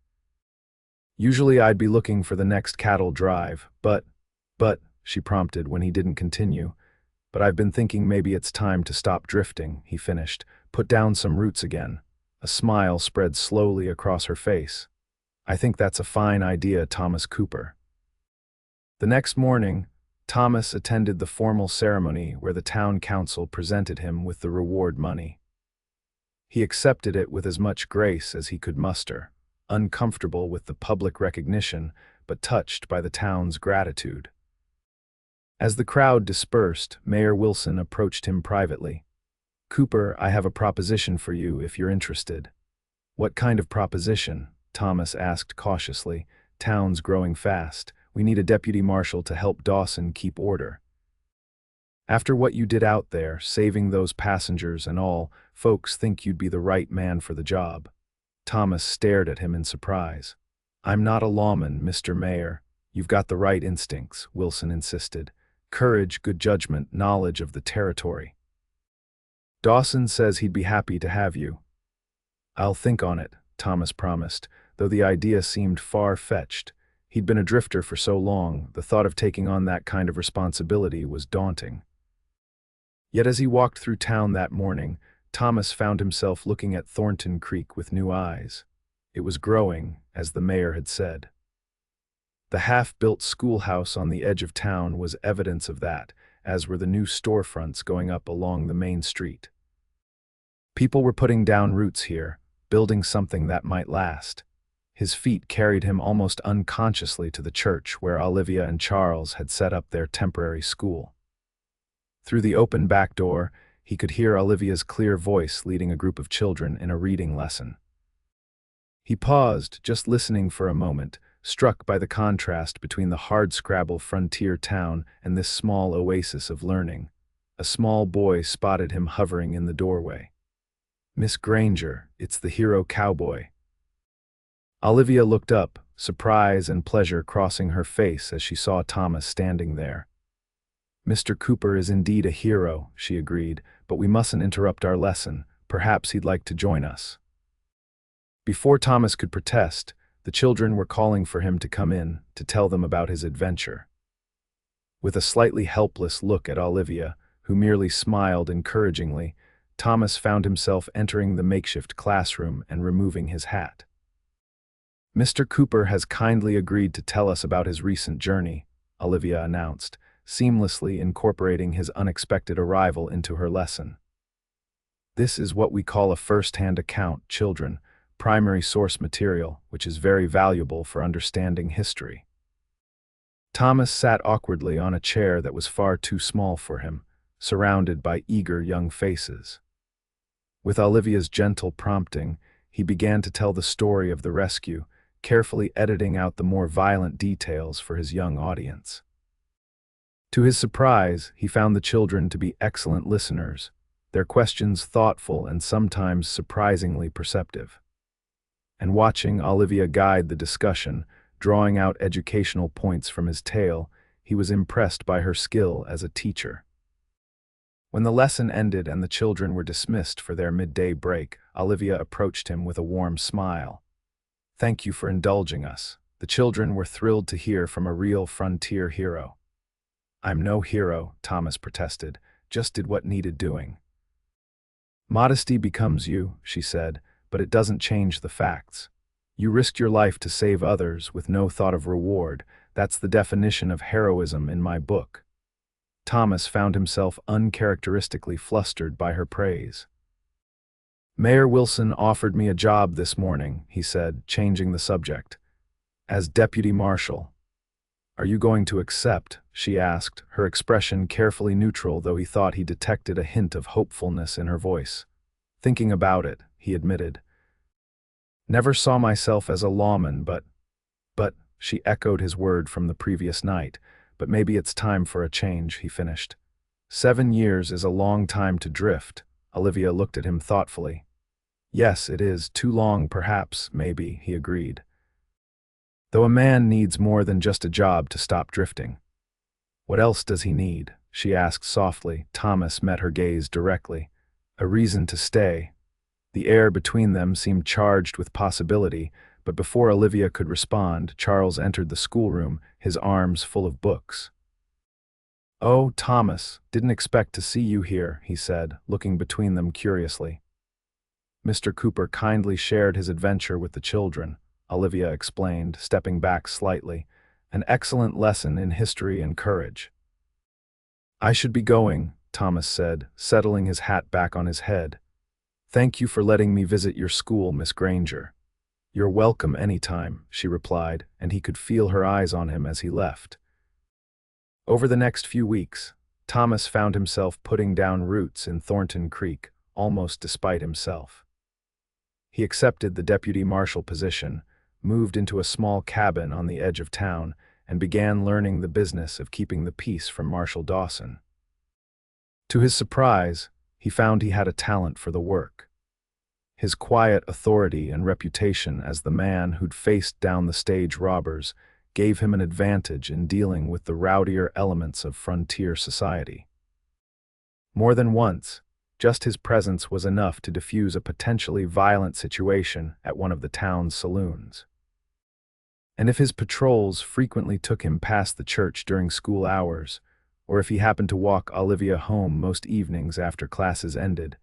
Usually I'd be looking for the next cattle drive, but, she prompted when he didn't continue. But I've been thinking maybe it's time to stop drifting, he finished, put down some roots again. A smile spread slowly across her face. I think that's a fine idea, Thomas Cooper. The next morning, Thomas attended the formal ceremony where the town council presented him with the reward money. He accepted it with as much grace as he could muster, uncomfortable with the public recognition, but touched by the town's gratitude. As the crowd dispersed, Mayor Wilson approached him privately. Cooper, I have a proposition for you if you're interested. What kind of proposition? Thomas asked cautiously. Town's growing fast. We need a deputy marshal to help Dawson keep order. After what you did out there, saving those passengers and all, folks think you'd be the right man for the job. Thomas stared at him in surprise. I'm not a lawman, Mr. Mayor. You've got the right instincts, Wilson insisted. Courage, good judgment, knowledge of the territory. Dawson says he'd be happy to have you. I'll think on it, Thomas promised, though the idea seemed far-fetched. He'd been a drifter for so long, the thought of taking on that kind of responsibility was daunting. Yet as he walked through town that morning, Thomas found himself looking at Thornton Creek with new eyes. It was growing, as the mayor had said. The half-built schoolhouse on the edge of town was evidence of that, as were the new storefronts going up along the main street. People were putting down roots here, building something that might last. His feet carried him almost unconsciously to the church where Olivia and Charles had set up their temporary school. Through the open back door, he could hear Olivia's clear voice leading a group of children in a reading lesson. He paused, just listening for a moment, struck by the contrast between the hardscrabble frontier town and this small oasis of learning. A small boy spotted him hovering in the doorway. Miss Granger, it's the hero Cowboy. Olivia looked up, surprise and pleasure crossing her face as she saw Thomas standing there. Mr. Cooper is indeed a hero, she agreed, but we mustn't interrupt our lesson. Perhaps he'd like to join us. Before Thomas could protest, the children were calling for him to come in, to tell them about his adventure. With a slightly helpless look at Olivia, who merely smiled encouragingly, Thomas found himself entering the makeshift classroom and removing his hat. Mr. Cooper has kindly agreed to tell us about his recent journey, Olivia announced, seamlessly incorporating his unexpected arrival into her lesson. This is what we call a first-hand account, children, primary source material, which is very valuable for understanding history. Thomas sat awkwardly on a chair that was far too small for him, surrounded by eager young faces. With Olivia's gentle prompting, he began to tell the story of the rescue, carefully editing out the more violent details for his young audience. To his surprise, he found the children to be excellent listeners, their questions thoughtful and sometimes surprisingly perceptive. And watching Olivia guide the discussion, drawing out educational points from his tale, he was impressed by her skill as a teacher. When the lesson ended and the children were dismissed for their midday break, Olivia approached him with a warm smile. Thank you for indulging us. The children were thrilled to hear from a real frontier hero. I'm no hero, Thomas protested, just did what needed doing. Modesty becomes you, she said, but it doesn't change the facts. You risked your life to save others with no thought of reward. That's the definition of heroism in my book. Thomas found himself uncharacteristically flustered by her praise. Mayor Wilson offered me a job this morning, he said, changing the subject. As deputy marshal. Are you going to accept? She asked, her expression carefully neutral, though he thought he detected a hint of hopefulness in her voice. Thinking about it, he admitted. Never saw myself as a lawman, but She echoed his word from the previous night, but maybe it's time for a change, he finished. 7 years is a long time to drift. Olivia looked at him thoughtfully. Yes, it is, too long perhaps, maybe, he agreed. Though a man needs more than just a job to stop drifting. What else does he need? She asked softly. Thomas met her gaze directly. A reason to stay. The air between them seemed charged with possibility, but before Olivia could respond, Charles entered the schoolroom, his arms full of books. "Oh, Thomas, didn't expect to see you here," he said, looking between them curiously. Mr. Cooper kindly shared his adventure with the children, Olivia explained, stepping back slightly. An excellent lesson in history and courage. "I should be going," Thomas said, settling his hat back on his head. "Thank you for letting me visit your school, Miss Granger." "You're welcome any time," she replied, and he could feel her eyes on him as he left. Over the next few weeks, Thomas found himself putting down roots in Thornton Creek, almost despite himself. He accepted the deputy marshal position, moved into a small cabin on the edge of town, and began learning the business of keeping the peace from Marshal Dawson. To his surprise, he found he had a talent for the work. His quiet authority and reputation as the man who'd faced down the stage robbers gave him an advantage in dealing with the rowdier elements of frontier society. More than once, just his presence was enough to diffuse a potentially violent situation at one of the town's saloons. And if his patrols frequently took him past the church during school hours, or if he happened to walk Olivia home most evenings after classes ended,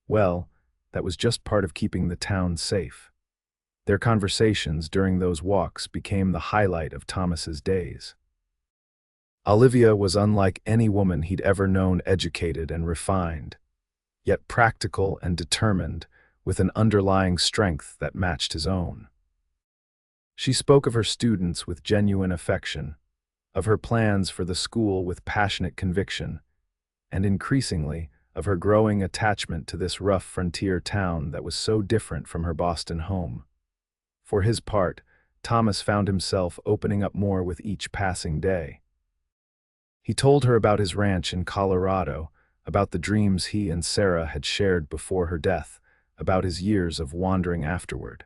well, that was just part of keeping the town safe. Their conversations during those walks became the highlight of Thomas's days. Olivia was unlike any woman he'd ever known, educated and refined, yet practical and determined, with an underlying strength that matched his own. She spoke of her students with genuine affection, of her plans for the school with passionate conviction, and increasingly, of her growing attachment to this rough frontier town that was so different from her Boston home. For his part, Thomas found himself opening up more with each passing day. He told her about his ranch in Colorado, about the dreams he and Sarah had shared before her death, about his years of wandering afterward.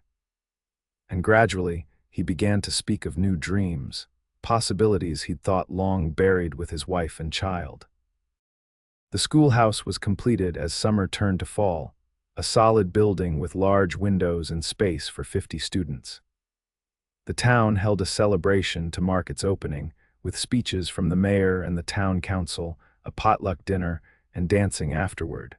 And gradually, he began to speak of new dreams, possibilities he'd thought long buried with his wife and child. The schoolhouse was completed as summer turned to fall, a solid building with large windows and space for 50 students. The town held a celebration to mark its opening, with speeches from the mayor and the town council, a potluck dinner, and dancing afterward.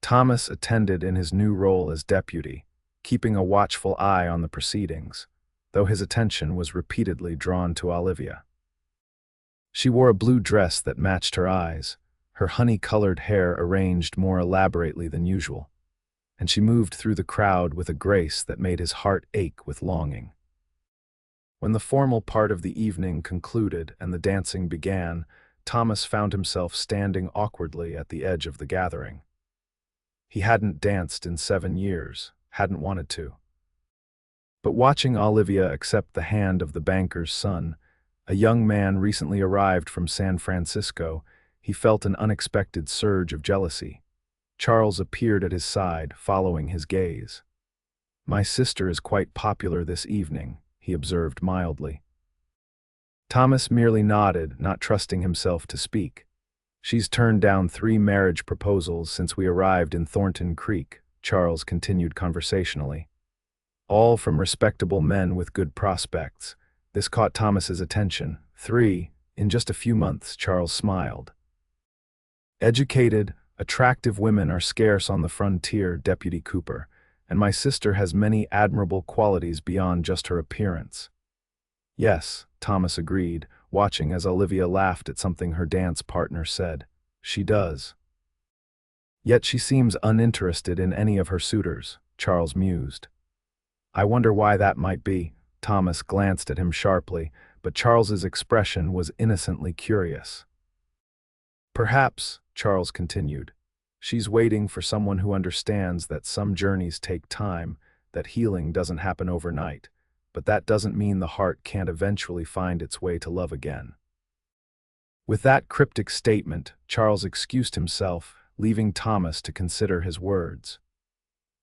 Thomas attended in his new role as deputy, keeping a watchful eye on the proceedings, though his attention was repeatedly drawn to Olivia. She wore a blue dress that matched her eyes, her honey-colored hair arranged more elaborately than usual, and she moved through the crowd with a grace that made his heart ache with longing. When the formal part of the evening concluded and the dancing began, Thomas found himself standing awkwardly at the edge of the gathering. He hadn't danced in 7 years, hadn't wanted to. But watching Olivia accept the hand of the banker's son, a young man recently arrived from San Francisco, he felt an unexpected surge of jealousy. Charles appeared at his side, following his gaze. "My sister is quite popular this evening," he observed mildly. Thomas merely nodded, not trusting himself to speak. "She's turned down 3 marriage proposals since we arrived in Thornton Creek," Charles continued conversationally. "All from respectable men with good prospects." This caught Thomas's attention. 3, in just a few months, Charles smiled. "Educated, attractive women are scarce on the frontier, Deputy Cooper, and my sister has many admirable qualities beyond just her appearance." "Yes," Thomas agreed, watching as Olivia laughed at something her dance partner said. "She does." "Yet she seems uninterested in any of her suitors," Charles mused. "I wonder why that might be." Thomas glanced at him sharply, but Charles's expression was innocently curious. "Perhaps," Charles continued, "she's waiting for someone who understands that some journeys take time, that healing doesn't happen overnight, but that doesn't mean the heart can't eventually find its way to love again. With that cryptic statement, Charles excused himself, leaving Thomas to consider his words.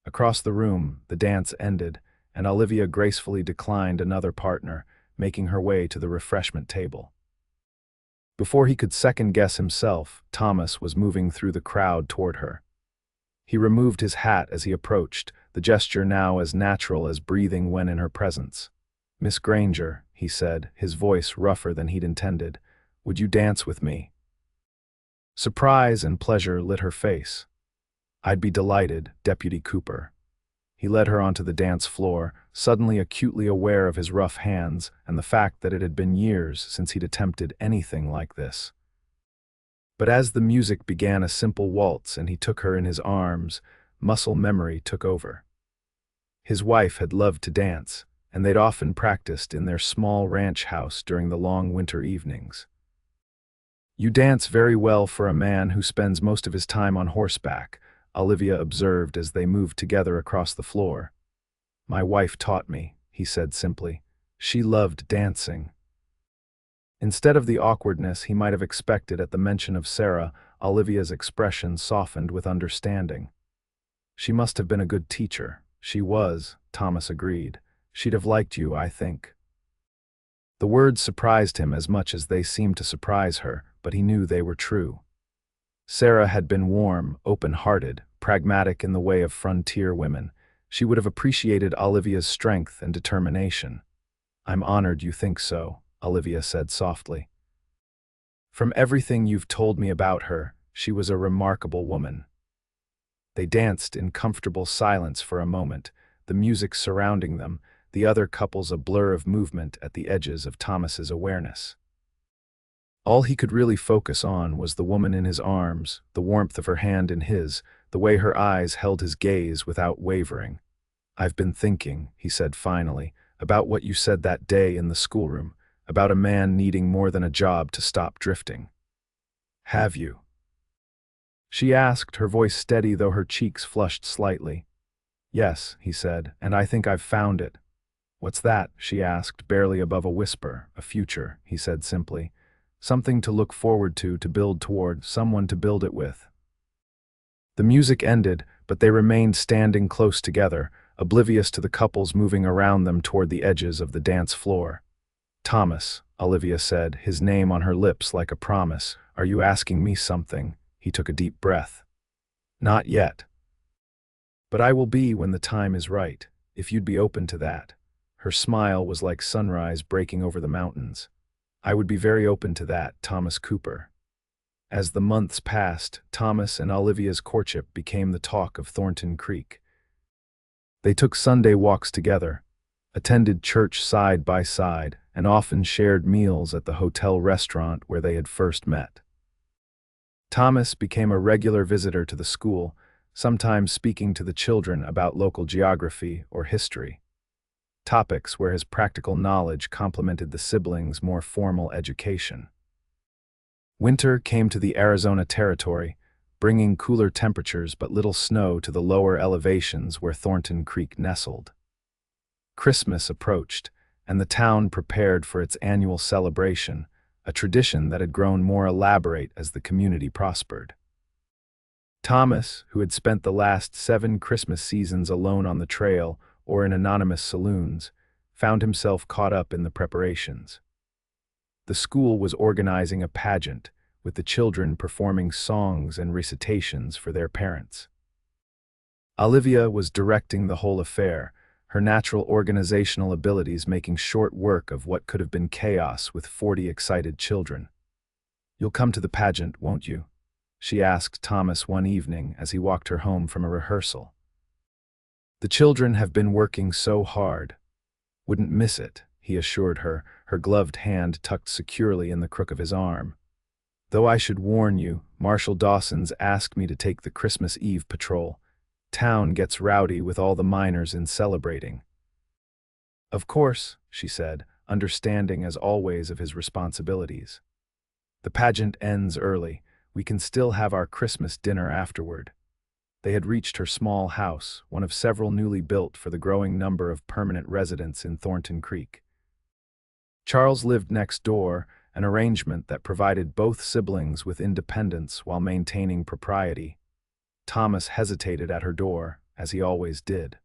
Across the room, the dance ended, and Olivia gracefully declined another partner, making her way to the refreshment table. Before he could second-guess himself, Thomas was moving through the crowd toward her. He removed his hat as he approached, the gesture now as natural as breathing when in her presence. "Miss Granger," he said, his voice rougher than he'd intended, "would you dance with me?" Surprise and pleasure lit her face. "I'd be delighted, Deputy Cooper." He led her onto the dance floor, suddenly acutely aware of his rough hands and the fact that it had been years since he'd attempted anything like this. But as the music began a simple waltz and he took her in his arms, muscle memory took over. His wife had loved to dance, and they'd often practiced in their small ranch house during the long winter evenings. "You dance very well for a man who spends most of his time on horseback," Olivia observed as they moved together across the floor. "My wife taught me," he said simply. "She loved dancing." Instead of the awkwardness he might have expected at the mention of Sarah, Olivia's expression softened with understanding. "She must have been a good teacher." "She was," Thomas agreed. "She'd have liked you, I think." The words surprised him as much as they seemed to surprise her, but he knew they were true. Sarah had been warm, open-hearted, pragmatic in the way of frontier women. She would have appreciated Olivia's strength and determination. "I'm honored you think so," Olivia said softly. "From everything you've told me about her, she was a remarkable woman." They danced in comfortable silence for a moment, the music surrounding them, the other couples a blur of movement at the edges of Thomas's awareness. All he could really focus on was the woman in his arms, the warmth of her hand in his, the way her eyes held his gaze without wavering. "I've been thinking," he said finally, "about what you said that day in the schoolroom, about a man needing more than a job to stop drifting." "Have you?" she asked, her voice steady though her cheeks flushed slightly. "Yes," he said, "and I think I've found it." "What's that?" she asked, barely above a whisper. "A future," he said simply. "Something to look forward to build toward, someone to build it with." The music ended, but they remained standing close together, oblivious to the couples moving around them toward the edges of the dance floor. "Thomas," Olivia said, his name on her lips like a promise, "are you asking me something?" He took a deep breath. "Not yet. But I will be when the time is right, if you'd be open to that." Her smile was like sunrise breaking over the mountains. "I would be very open to that, Thomas Cooper." As the months passed, Thomas and Olivia's courtship became the talk of Thornton Creek. They took Sunday walks together, attended church side by side, and often shared meals at the hotel restaurant where they had first met. Thomas became a regular visitor to the school, sometimes speaking to the children about local geography or history, topics where his practical knowledge complemented the siblings' more formal education. Winter came to the Arizona Territory, bringing cooler temperatures but little snow to the lower elevations where Thornton Creek nestled. Christmas approached, and the town prepared for its annual celebration, a tradition that had grown more elaborate as the community prospered. Thomas, who had spent the last 7 Christmas seasons alone on the trail or in anonymous saloons, found himself caught up in the preparations. The school was organizing a pageant, with the children performing songs and recitations for their parents. Olivia was directing the whole affair, her natural organizational abilities making short work of what could have been chaos with 40 excited children. "You'll come to the pageant, won't you?" she asked Thomas one evening as he walked her home from a rehearsal. "The children have been working so hard." "Wouldn't miss it," he assured her, her gloved hand tucked securely in the crook of his arm. "Though I should warn you, Marshal Dawson's asked me to take the Christmas Eve patrol. Town gets rowdy with all the miners in celebrating." "Of course," she said, understanding as always of his responsibilities. "The pageant ends early. We can still have our Christmas dinner afterward." They had reached her small house, one of several newly built for the growing number of permanent residents in Thornton Creek. Charles lived next door, an arrangement that provided both siblings with independence while maintaining propriety. Thomas hesitated at her door, as he always did.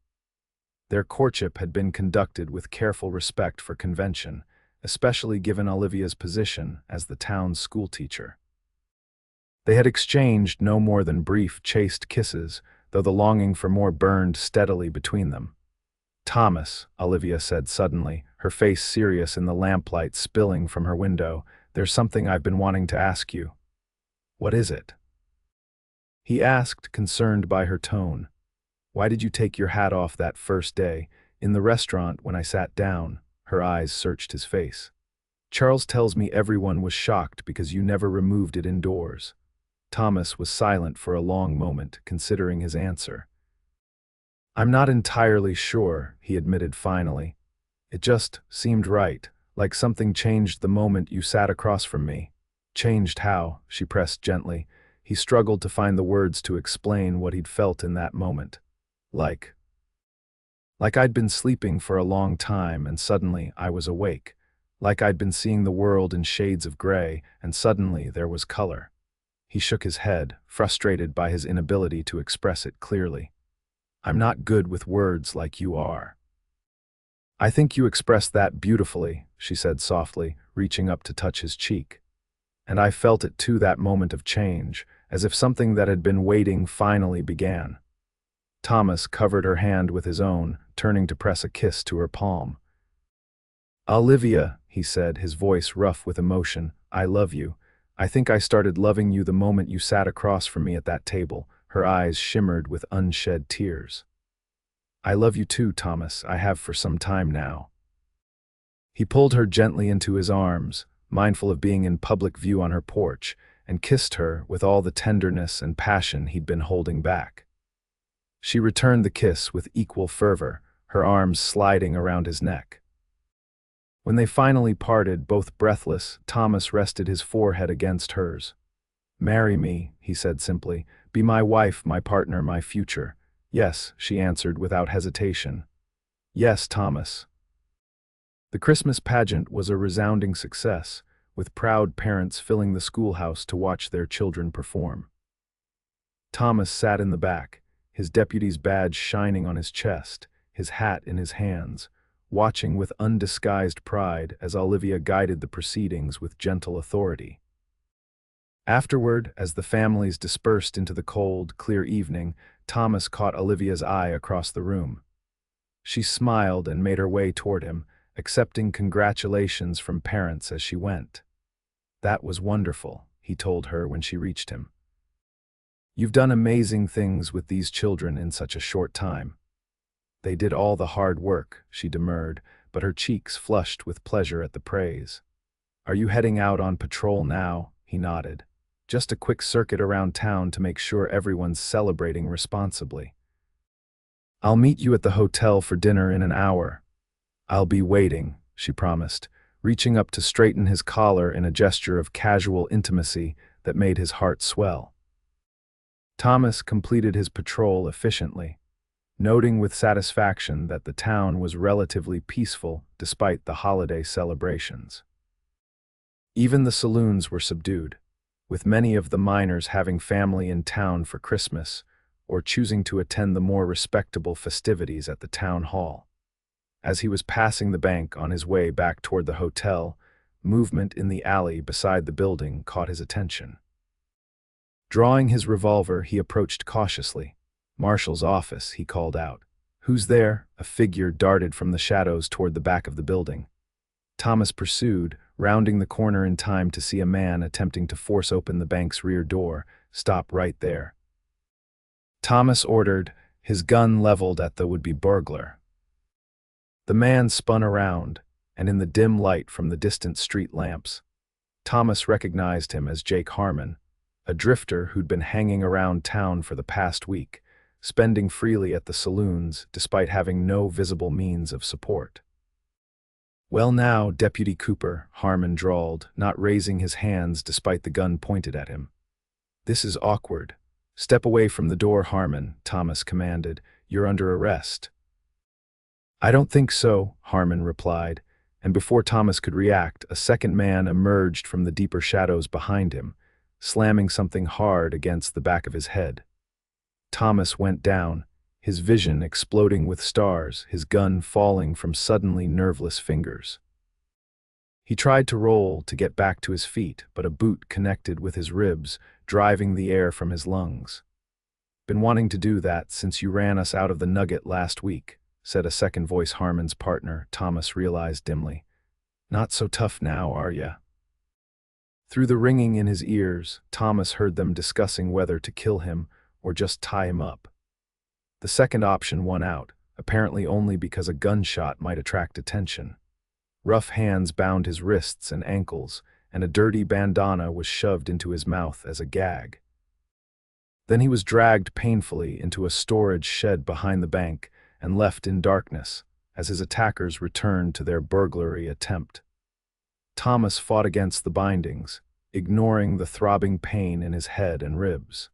Their courtship had been conducted with careful respect for convention, especially given Olivia's position as the town's schoolteacher. They had exchanged no more than brief, chaste kisses, though the longing for more burned steadily between them. "Thomas," Olivia said suddenly, her face serious in the lamplight spilling from her window, "there's something I've been wanting to ask you." "What is it?" he asked, concerned by her tone. "Why did you take your hat off that first day, in the restaurant when I sat down?" Her eyes searched his face. "Charles tells me everyone was shocked because you never removed it indoors." Thomas was silent for a long moment, considering his answer. "I'm not entirely sure," he admitted finally. "It just seemed right, like something changed the moment you sat across from me." "Changed how?" she pressed gently. He struggled to find the words to explain what he'd felt in that moment. Like I'd been sleeping for a long time and suddenly I was awake. Like I'd been seeing the world in shades of gray and suddenly there was color. He shook his head, frustrated by his inability to express it clearly. "I'm not good with words like you are." "I think you expressed that beautifully," she said softly, reaching up to touch his cheek. "And I felt it too, that moment of change, as if something that had been waiting finally began." Thomas covered her hand with his own, turning to press a kiss to her palm. "Olivia," he said, his voice rough with emotion, "I love you. I think I started loving you the moment you sat across from me at that table." Her eyes shimmered with unshed tears. "I love you too, Thomas. I have for some time now." He pulled her gently into his arms, mindful of being in public view on her porch, and kissed her with all the tenderness and passion he'd been holding back. She returned the kiss with equal fervor, her arms sliding around his neck. When they finally parted, both breathless, Thomas rested his forehead against hers. "Marry me," he said simply. "Be my wife, my partner, my future." "Yes," she answered without hesitation. "Yes, Thomas." The Christmas pageant was a resounding success, with proud parents filling the schoolhouse to watch their children perform. Thomas sat in the back, his deputy's badge shining on his chest, his hat in his hands, watching with undisguised pride as Olivia guided the proceedings with gentle authority. Afterward, as the families dispersed into the cold, clear evening, Thomas caught Olivia's eye across the room. She smiled and made her way toward him, accepting congratulations from parents as she went. "That was wonderful," he told her when she reached him. "You've done amazing things with these children in such a short time." "They did all the hard work," she demurred, but her cheeks flushed with pleasure at the praise. "Are you heading out on patrol now?" He nodded. "Just a quick circuit around town to make sure everyone's celebrating responsibly." "I'll meet you at the hotel for dinner in an hour." "I'll be waiting," she promised, reaching up to straighten his collar in a gesture of casual intimacy that made his heart swell. Thomas completed his patrol efficiently, noting with satisfaction that the town was relatively peaceful despite the holiday celebrations. Even the saloons were subdued, with many of the miners having family in town for Christmas or choosing to attend the more respectable festivities at the town hall. As he was passing the bank on his way back toward the hotel, movement in the alley beside the building caught his attention. Drawing his revolver, he approached cautiously. "Marshal's office," he called out. "Who's there?" A figure darted from the shadows toward the back of the building. Thomas pursued, rounding the corner in time to see a man attempting to force open the bank's rear door. "Stop right there," Thomas ordered, his gun leveled at the would-be burglar. The man spun around, and in the dim light from the distant street lamps, Thomas recognized him as Jake Harmon, a drifter who'd been hanging around town for the past week, spending freely at the saloons despite having no visible means of support. "Well now, Deputy Cooper," Harmon drawled, not raising his hands despite the gun pointed at him. "This is awkward. "Step away from the door, Harmon," Thomas commanded. "You're under arrest." "I don't think so," Harmon replied, and before Thomas could react, a second man emerged from the deeper shadows behind him, slamming something hard against the back of his head. Thomas went down, his vision exploding with stars, his gun falling from suddenly nerveless fingers. He tried to roll to get back to his feet, but a boot connected with his ribs, driving the air from his lungs. "Been wanting to do that since you ran us out of the Nugget last week," said a second voice, Harmon's partner. Thomas realized dimly. "Not so tough now, are ya?" Through the ringing in his ears, Thomas heard them discussing whether to kill him or just tie him up. The second option won out, apparently only because a gunshot might attract attention. Rough hands bound his wrists and ankles, and a dirty bandana was shoved into his mouth as a gag. Then he was dragged painfully into a storage shed behind the bank and left in darkness as his attackers returned to their burglary attempt. Thomas fought against the bindings, ignoring the throbbing pain in his head and ribs.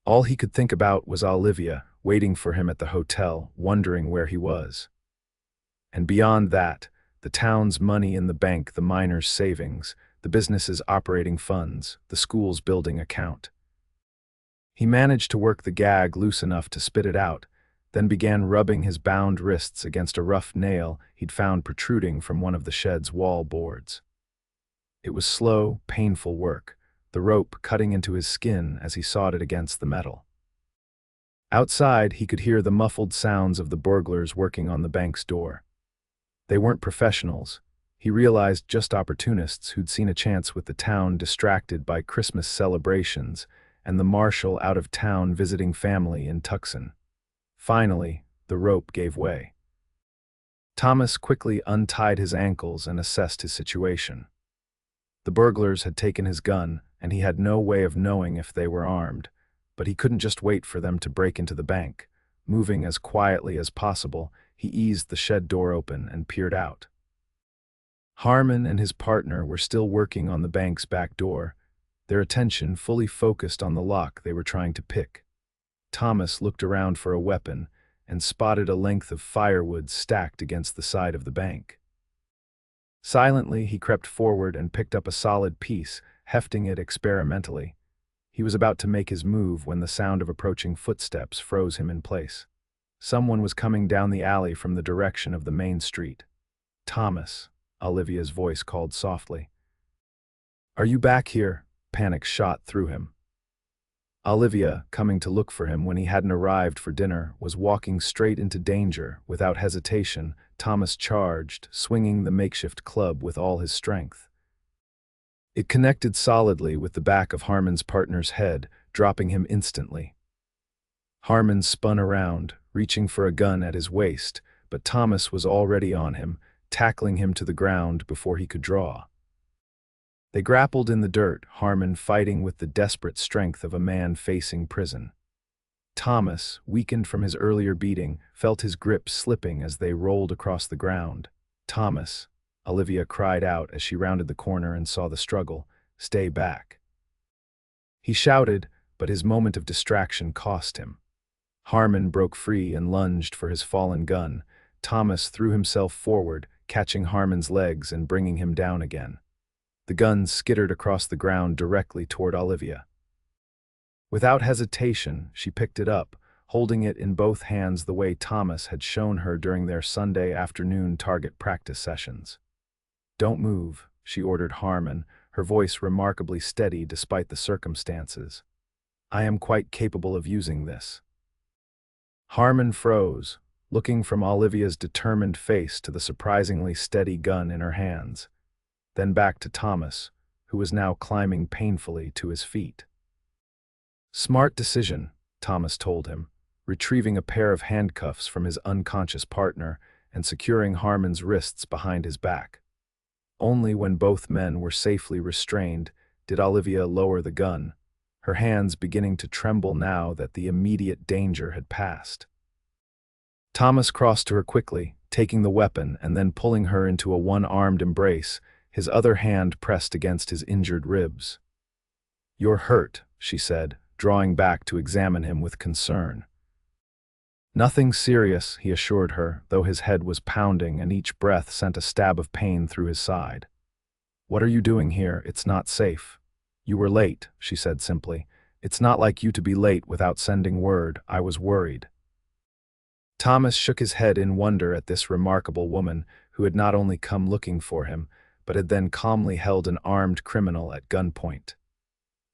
All he could think about was Olivia, waiting for him at the hotel, wondering where he was. And beyond that, the town's money in the bank, the miners' savings, the business's operating funds, the school's building account. He managed to work the gag loose enough to spit it out, then began rubbing his bound wrists against a rough nail he'd found protruding from one of the shed's wall boards. It was slow, painful work, the rope cutting into his skin as he sawed it against the metal. Outside, he could hear the muffled sounds of the burglars working on the bank's door. They weren't professionals. He realized, just opportunists who'd seen a chance with the town distracted by Christmas celebrations and the marshal out of town visiting family in Tucson. Finally, the rope gave way. Thomas quickly untied his ankles and assessed his situation. The burglars had taken his gun, and he had no way of knowing if they were armed, but he couldn't just wait for them to break into the bank. Moving as quietly as possible, he eased the shed door open and peered out. Harmon and his partner were still working on the bank's back door, their attention fully focused on the lock they were trying to pick. Thomas looked around for a weapon and spotted a length of firewood stacked against the side of the bank. Silently, he crept forward and picked up a solid piece, hefting it experimentally. He was about to make his move when the sound of approaching footsteps froze him in place. Someone was coming down the alley from the direction of the main street. "Thomas," Olivia's voice called softly. "Are you back here?" Panic shot through him. Olivia, coming to look for him when he hadn't arrived for dinner, was walking straight into danger. Without hesitation, Thomas charged, swinging the makeshift club with all his strength. It connected solidly with the back of Harmon's partner's head, dropping him instantly. Harmon spun around, reaching for a gun at his waist, but Thomas was already on him, tackling him to the ground before he could draw. They grappled in the dirt, Harmon fighting with the desperate strength of a man facing prison. Thomas, weakened from his earlier beating, felt his grip slipping as they rolled across the ground. "Thomas," Olivia cried out as she rounded the corner and saw the struggle, "stay back." He shouted, but his moment of distraction cost him. Harmon broke free and lunged for his fallen gun. Thomas threw himself forward, catching Harmon's legs and bringing him down again. The gun skittered across the ground directly toward Olivia. Without hesitation, she picked it up, holding it in both hands the way Thomas had shown her during their Sunday afternoon target practice sessions. "Don't move," she ordered Harmon, her voice remarkably steady despite the circumstances. "I am quite capable of using this." Harmon froze, looking from Olivia's determined face to the surprisingly steady gun in her hands, then back to Thomas, who was now climbing painfully to his feet. "Smart decision," Thomas told him, retrieving a pair of handcuffs from his unconscious partner and securing Harmon's wrists behind his back. Only when both men were safely restrained did Olivia lower the gun, her hands beginning to tremble now that the immediate danger had passed. Thomas crossed to her quickly, taking the weapon and then pulling her into a one-armed embrace, his other hand pressed against his injured ribs. "You're hurt," she said, drawing back to examine him with concern. Nothing serious, he assured her, though his head was pounding and each breath sent a stab of pain through his side. "What are you doing here? It's not safe." "You were late," she said simply. "It's not like you to be late without sending word. I was worried." Thomas shook his head in wonder at this remarkable woman who had not only come looking for him, but had then calmly held an armed criminal at gunpoint.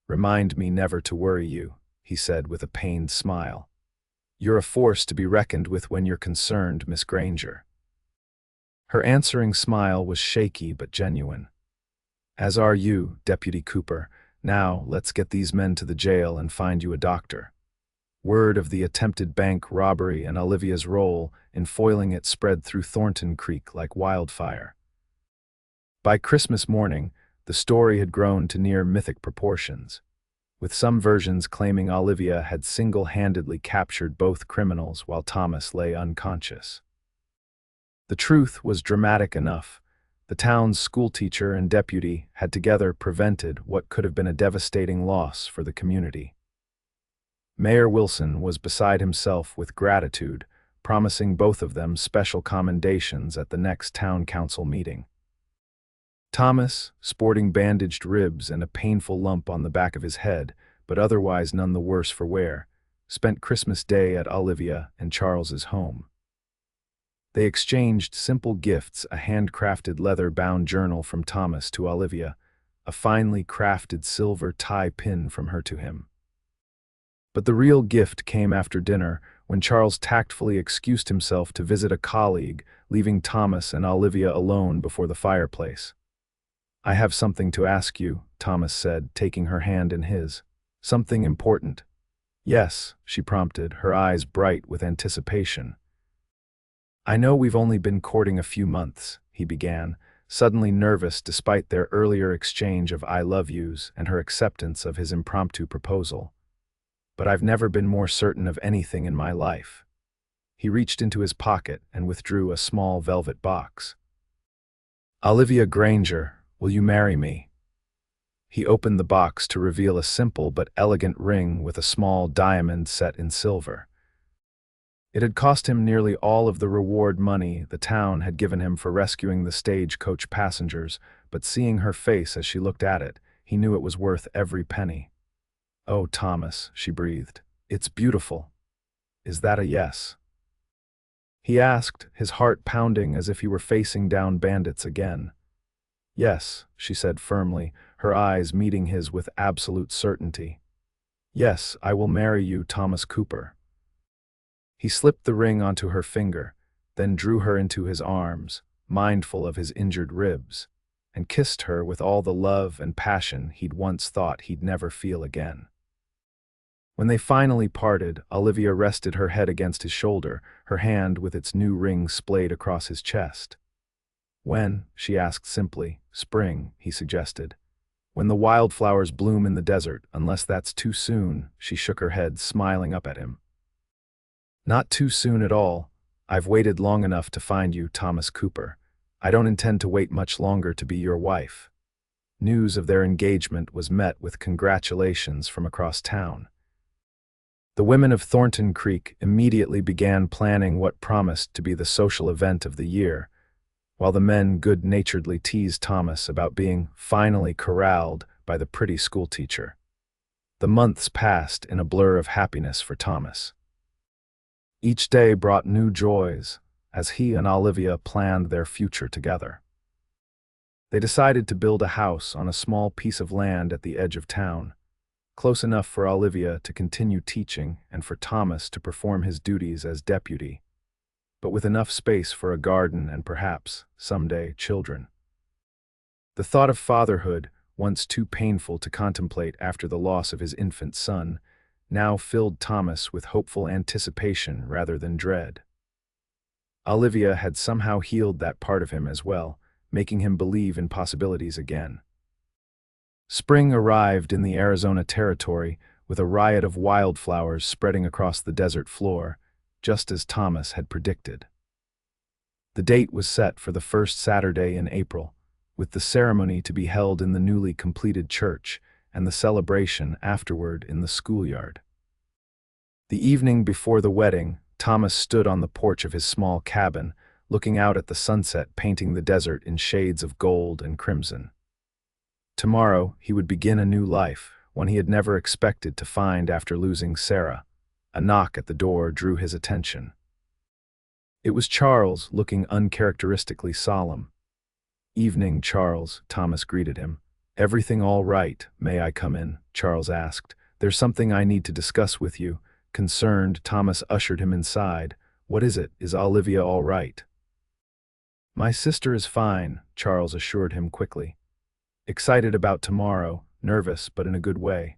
"Remind me never to worry you," he said with a pained smile. "You're a force to be reckoned with when you're concerned, Miss Granger." Her answering smile was shaky but genuine. "As are you, Deputy Cooper. Now, let's get these men to the jail and find you a doctor." Word of the attempted bank robbery and Olivia's role in foiling it spread through Thornton Creek like wildfire. By Christmas morning, the story had grown to near mythic proportions, with some versions claiming Olivia had single-handedly captured both criminals while Thomas lay unconscious. The truth was dramatic enough. The town's schoolteacher and deputy had together prevented what could have been a devastating loss for the community. Mayor Wilson was beside himself with gratitude, promising both of them special commendations at the next town council meeting. Thomas, sporting bandaged ribs and a painful lump on the back of his head, but otherwise none the worse for wear, spent Christmas Day at Olivia and Charles's home. They exchanged simple gifts: a handcrafted leather-bound journal from Thomas to Olivia, a finely crafted silver tie pin from her to him. But the real gift came after dinner, when Charles tactfully excused himself to visit a colleague, leaving Thomas and Olivia alone before the fireplace. "I have something to ask you," Thomas said, taking her hand in his. "Something important." "Yes," she prompted, her eyes bright with anticipation. "I know we've only been courting a few months," he began, suddenly nervous despite their earlier exchange of "I love yous" and her acceptance of his impromptu proposal. "But I've never been more certain of anything in my life." He reached into his pocket and withdrew a small velvet box. "Olivia Granger, will you marry me?" He opened the box to reveal a simple but elegant ring with a small diamond set in silver. It had cost him nearly all of the reward money the town had given him for rescuing the stagecoach passengers, but seeing her face as she looked at it, he knew it was worth every penny. "Oh, Thomas," she breathed, "it's beautiful. Is that a yes?" He asked, his heart pounding as if he were facing down bandits again. "Yes," she said firmly, her eyes meeting his with absolute certainty. "Yes, I will marry you, Thomas Cooper." He slipped the ring onto her finger, then drew her into his arms, mindful of his injured ribs, and kissed her with all the love and passion he'd once thought he'd never feel again. When they finally parted, Olivia rested her head against his shoulder, her hand with its new ring splayed across his chest. "When?" she asked simply. "Spring," he suggested. "When the wildflowers bloom in the desert, unless that's too soon," she shook her head, smiling up at him. "Not too soon at all. I've waited long enough to find you, Thomas Cooper. I don't intend to wait much longer to be your wife." News of their engagement was met with congratulations from across town. The women of Thornton Creek immediately began planning what promised to be the social event of the year, while the men good-naturedly teased Thomas about being finally corralled by the pretty schoolteacher. The months passed in a blur of happiness for Thomas. Each day brought new joys as he and Olivia planned their future together. They decided to build a house on a small piece of land at the edge of town, close enough for Olivia to continue teaching and for Thomas to perform his duties as deputy, but with enough space for a garden and perhaps, someday, children. The thought of fatherhood, once too painful to contemplate after the loss of his infant son, now filled Thomas with hopeful anticipation rather than dread. Olivia had somehow healed that part of him as well, making him believe in possibilities again. Spring arrived in the Arizona Territory with a riot of wildflowers spreading across the desert floor, just as Thomas had predicted. The date was set for the first Saturday in April, with the ceremony to be held in the newly completed church, and the celebration afterward in the schoolyard. The evening before the wedding, Thomas stood on the porch of his small cabin, looking out at the sunset painting the desert in shades of gold and crimson. Tomorrow, he would begin a new life, one he had never expected to find after losing Sarah. A knock at the door drew his attention. It was Charles, looking uncharacteristically solemn. "Evening, Charles," Thomas greeted him. "Everything all right? May I come in?" Charles asked. "There's something I need to discuss with you." Concerned, Thomas ushered him inside. "What is it? Is Olivia all right?" "My sister is fine," Charles assured him quickly. "Excited about tomorrow, nervous but in a good way."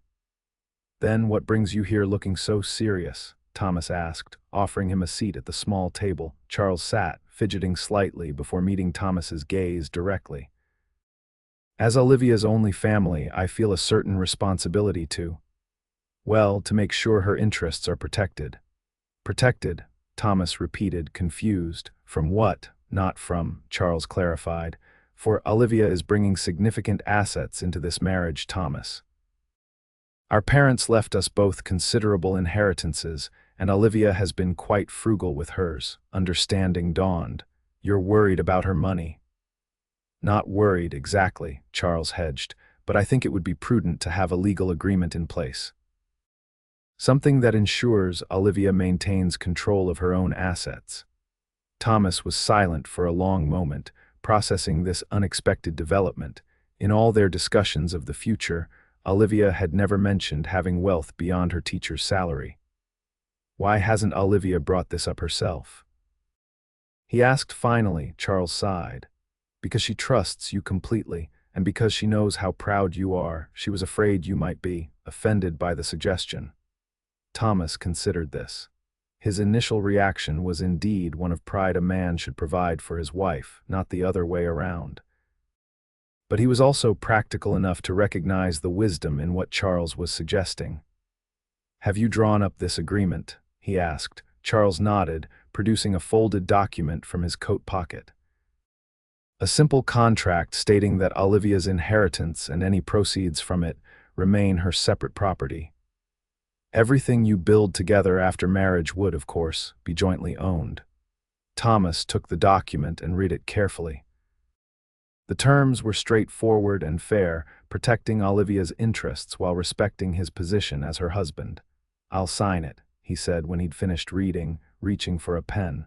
"Then what brings you here looking so serious?" Thomas asked, offering him a seat at the small table. Charles sat, fidgeting slightly before meeting Thomas's gaze directly. "As Olivia's only family, I feel a certain responsibility to make sure her interests are protected." "Protected?" Thomas repeated, confused. "From what?" "Not from," Charles clarified. "For Olivia is bringing significant assets into this marriage, Thomas. Our parents left us both considerable inheritances, and Olivia has been quite frugal with hers." Understanding dawned. "You're worried about her money." "Not worried, exactly," Charles hedged, "but I think it would be prudent to have a legal agreement in place. Something that ensures Olivia maintains control of her own assets." Thomas was silent for a long moment, processing this unexpected development. In all their discussions of the future, Olivia had never mentioned having wealth beyond her teacher's salary. Why hasn't Olivia brought this up herself? He asked finally. Charles sighed. "Because she trusts you completely, and because she knows how proud you are. She was afraid you might be offended by the suggestion." Thomas considered this. His initial reaction was indeed one of pride. A man should provide for his wife, not the other way around. But he was also practical enough to recognize the wisdom in what Charles was suggesting. "Have you drawn up this agreement?" he asked. Charles nodded, producing a folded document from his coat pocket. "A simple contract stating that Olivia's inheritance and any proceeds from it remain her separate property. Everything you build together after marriage would, of course, be jointly owned." Thomas took the document and read it carefully. The terms were straightforward and fair, protecting Olivia's interests while respecting his position as her husband. "I'll sign it," he said when he'd finished reading, reaching for a pen.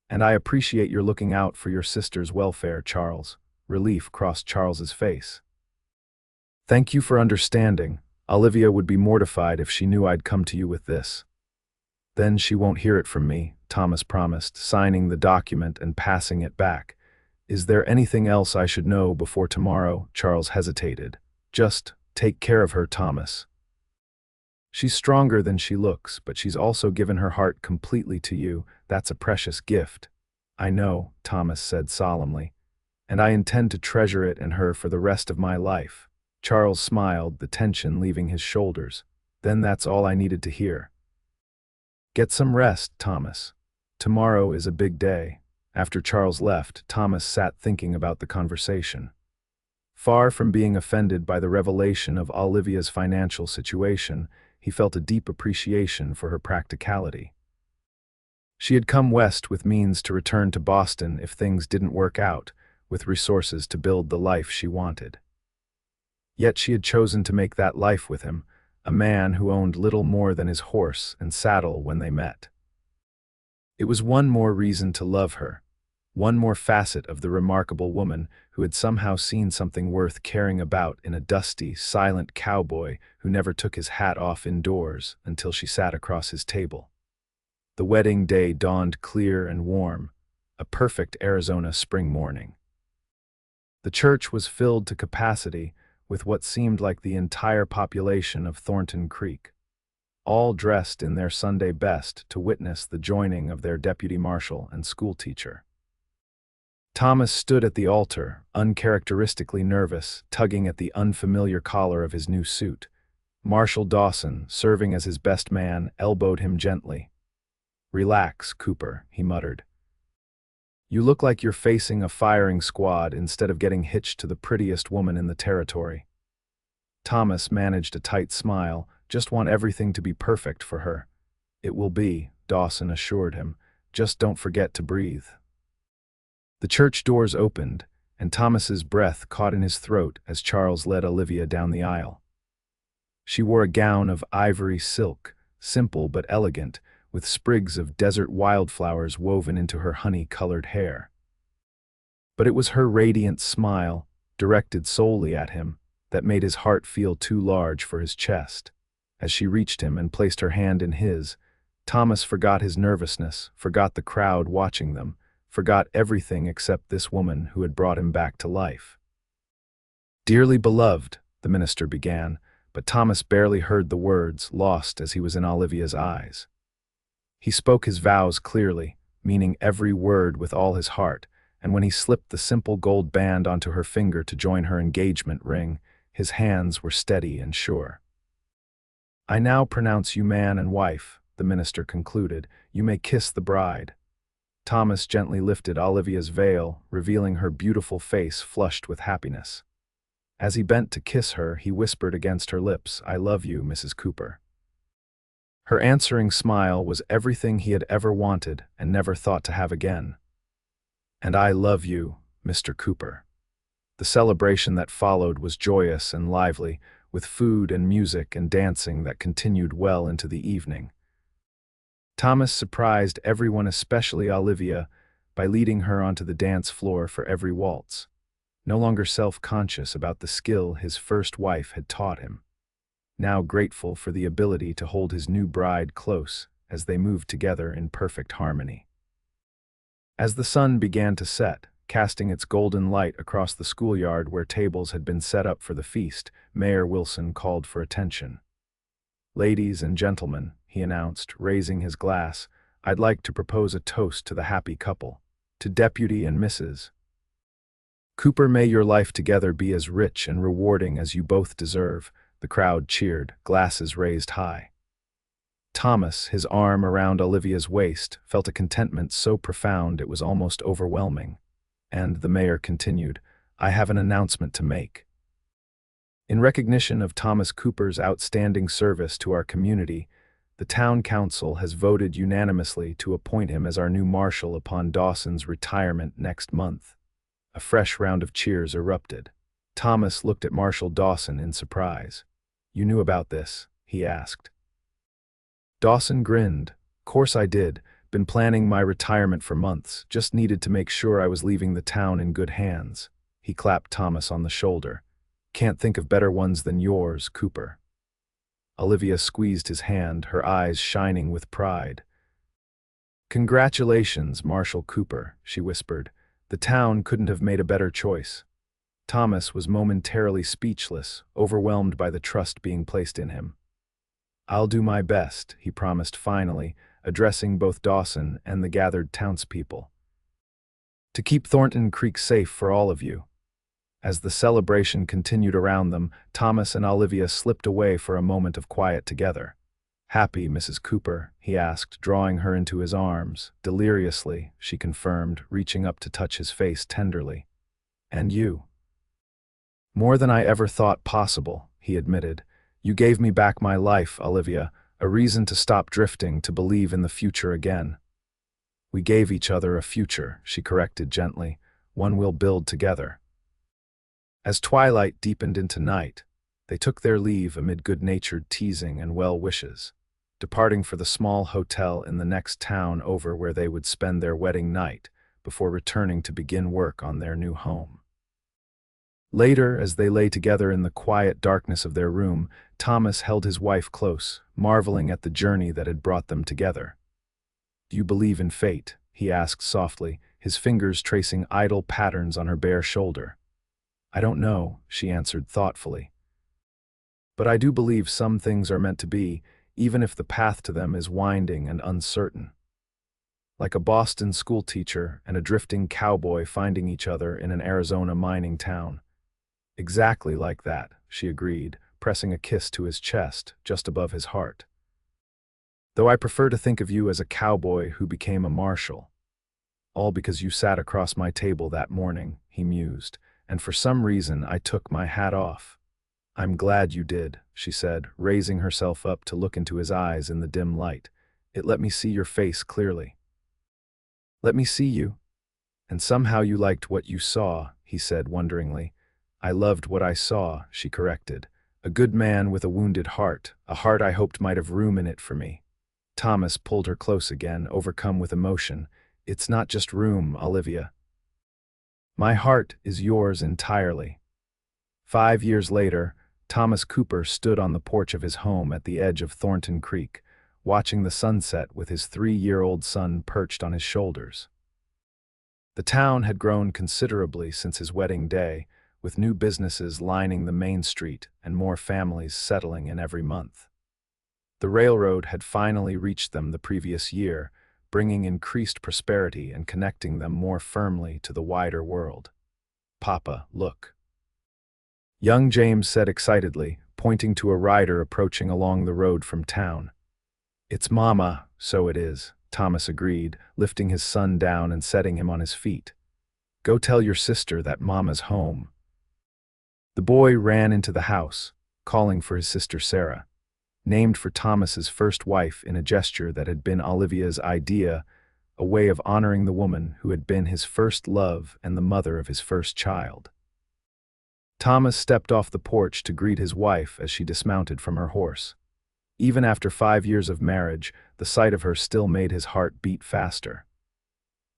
"And I appreciate your looking out for your sister's welfare, Charles." Relief crossed Charles's face. "Thank you for understanding. Olivia would be mortified if she knew I'd come to you with this." "Then she won't hear it from me," Thomas promised, signing the document and passing it back. "Is there anything else I should know before tomorrow?" Charles hesitated. "Just take care of her, Thomas. She's stronger than she looks, but she's also given her heart completely to you. That's a precious gift." "I know," Thomas said solemnly, "and I intend to treasure it and her for the rest of my life." Charles smiled, the tension leaving his shoulders. "Then that's all I needed to hear." "Get some rest, Thomas. Tomorrow is a big day." After Charles left, Thomas sat thinking about the conversation. Far from being offended by the revelation of Olivia's financial situation, he felt a deep appreciation for her practicality. She had come west with means to return to Boston if things didn't work out, with resources to build the life she wanted. Yet she had chosen to make that life with him, a man who owned little more than his horse and saddle when they met. It was one more reason to love her, one more facet of the remarkable woman who had somehow seen something worth caring about in a dusty, silent cowboy who never took his hat off indoors until she sat across his table. The wedding day dawned clear and warm, a perfect Arizona spring morning. The church was filled to capacity with what seemed like the entire population of Thornton Creek, all dressed in their Sunday best to witness the joining of their deputy marshal and schoolteacher. Thomas stood at the altar, uncharacteristically nervous, tugging at the unfamiliar collar of his new suit. Marshal Dawson, serving as his best man, elbowed him gently. "Relax, Cooper," he muttered. "You look like you're facing a firing squad instead of getting hitched to the prettiest woman in the territory." Thomas managed a tight smile, just want everything to be perfect for her. It will be, Dawson assured him. Just don't forget to breathe. The church doors opened, and Thomas's breath caught in his throat as Charles led Olivia down the aisle. She wore a gown of ivory silk, simple but elegant, with sprigs of desert wildflowers woven into her honey-colored hair. But it was her radiant smile, directed solely at him, that made his heart feel too large for his chest. As she reached him and placed her hand in his, Thomas forgot his nervousness, forgot the crowd watching them, forgot everything except this woman who had brought him back to life. "Dearly beloved," the minister began, but Thomas barely heard the words, lost as he was in Olivia's eyes. He spoke his vows clearly, meaning every word with all his heart, and when he slipped the simple gold band onto her finger to join her engagement ring, his hands were steady and sure. "I now pronounce you man and wife," the minister concluded. "You may kiss the bride." Thomas gently lifted Olivia's veil, revealing her beautiful face flushed with happiness. As he bent to kiss her, he whispered against her lips, "I love you, Mrs. Cooper." Her answering smile was everything he had ever wanted and never thought to have again. "And I love you, Mr. Cooper." The celebration that followed was joyous and lively, with food and music and dancing that continued well into the evening. Thomas surprised everyone, especially Olivia, by leading her onto the dance floor for every waltz, no longer self-conscious about the skill his first wife had taught him, now grateful for the ability to hold his new bride close as they moved together in perfect harmony. As the sun began to set, casting its golden light across the schoolyard where tables had been set up for the feast, Mayor Wilson called for attention. "Ladies and gentlemen," he announced, raising his glass, "I'd like to propose a toast to the happy couple, to Deputy and Mrs. Cooper. May your life together be as rich and rewarding as you both deserve." The crowd cheered, glasses raised high. Thomas, his arm around Olivia's waist, felt a contentment so profound it was almost overwhelming. And the mayor continued, "I have an announcement to make. In recognition of Thomas Cooper's outstanding service to our community, the town council has voted unanimously to appoint him as our new marshal upon Dawson's retirement next month." A fresh round of cheers erupted. Thomas looked at Marshal Dawson in surprise. "You knew about this?" he asked. Dawson grinned. "Course I did. Been planning my retirement for months. Just needed to make sure I was leaving the town in good hands." He clapped Thomas on the shoulder. "Can't think of better ones than yours, Cooper." Olivia squeezed his hand, her eyes shining with pride. "Congratulations, Marshal Cooper," she whispered. "The town couldn't have made a better choice." Thomas was momentarily speechless, overwhelmed by the trust being placed in him. "I'll do my best," he promised finally, addressing both Dawson and the gathered townspeople, "to keep Thornton Creek safe for all of you." As the celebration continued around them, Thomas and Olivia slipped away for a moment of quiet together. "Happy, Mrs. Cooper?" he asked, drawing her into his arms. "Deliriously," she confirmed, reaching up to touch his face tenderly. "And you?" "More than I ever thought possible," he admitted. "You gave me back my life, Olivia, a reason to stop drifting, to believe in the future again." "We gave each other a future," she corrected gently. "One we'll build together." As twilight deepened into night, they took their leave amid good-natured teasing and well wishes, departing for the small hotel in the next town over where they would spend their wedding night before returning to begin work on their new home. Later, as they lay together in the quiet darkness of their room, Thomas held his wife close, marveling at the journey that had brought them together. "Do you believe in fate?" he asked softly, his fingers tracing idle patterns on her bare shoulder. "I don't know," she answered thoughtfully. "But I do believe some things are meant to be, even if the path to them is winding and uncertain. Like a Boston schoolteacher and a drifting cowboy finding each other in an Arizona mining town." "Exactly like that," she agreed, pressing a kiss to his chest, just above his heart. "Though I prefer to think of you as a cowboy who became a marshal. All because you sat across my table that morning," he mused, "and for some reason I took my hat off. I'm glad you did, she said, raising herself up to look into his eyes in the dim light. It let me see your face clearly. Let me see you. And somehow you liked what you saw, he said wonderingly. I loved what I saw, she corrected. A good man with a wounded heart, a heart I hoped might have room in it for me. Thomas pulled her close again, overcome with emotion. It's not just room, Olivia. My heart is yours entirely. 5 years later, Thomas Cooper stood on the porch of his home at the edge of Thornton Creek, watching the sunset with his 3-year-old son perched on his shoulders. The town had grown considerably since his wedding day, with new businesses lining the main street and more families settling in every month. The railroad had finally reached them the previous year, bringing increased prosperity and connecting them more firmly to the wider world. Papa, look. Young James said excitedly, pointing to a rider approaching along the road from town. It's Mama, so it is, Thomas agreed, lifting his son down and setting him on his feet. Go tell your sister that Mama's home. The boy ran into the house, calling for his sister Sarah, named for Thomas's first wife in a gesture that had been Olivia's idea, a way of honoring the woman who had been his first love and the mother of his first child. Thomas stepped off the porch to greet his wife as she dismounted from her horse. Even after 5 years of marriage, the sight of her still made his heart beat faster.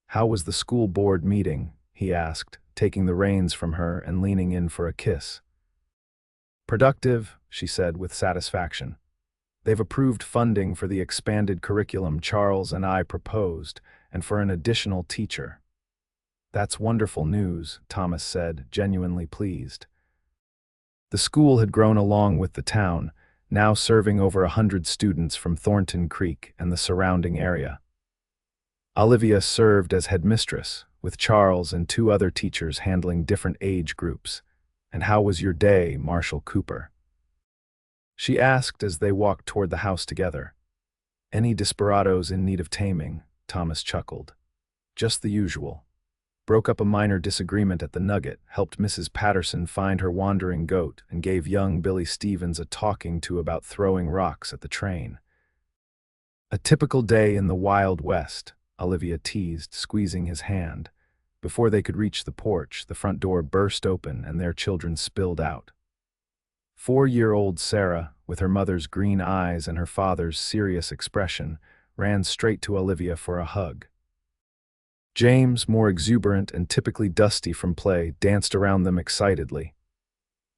How was the school board meeting? He asked, taking the reins from her and leaning in for a kiss. Productive, she said with satisfaction. They've approved funding for the expanded curriculum Charles and I proposed, and for an additional teacher. That's wonderful news, Thomas said, genuinely pleased. The school had grown along with the town, now serving over 100 students from Thornton Creek and the surrounding area. Olivia served as headmistress, with Charles and 2 other teachers handling different age groups. And how was your day, Marshal Cooper? She asked as they walked toward the house together. Any desperados in need of taming, Thomas chuckled. Just the usual. Broke up a minor disagreement at the Nugget, helped Mrs. Patterson find her wandering goat, and gave young Billy Stevens a talking to about throwing rocks at the train. A typical day in the Wild West, Olivia teased, squeezing his hand. Before they could reach the porch, the front door burst open and their children spilled out. 4-year-old Sarah, with her mother's green eyes and her father's serious expression, ran straight to Olivia for a hug. James, more exuberant and typically dusty from play, danced around them excitedly.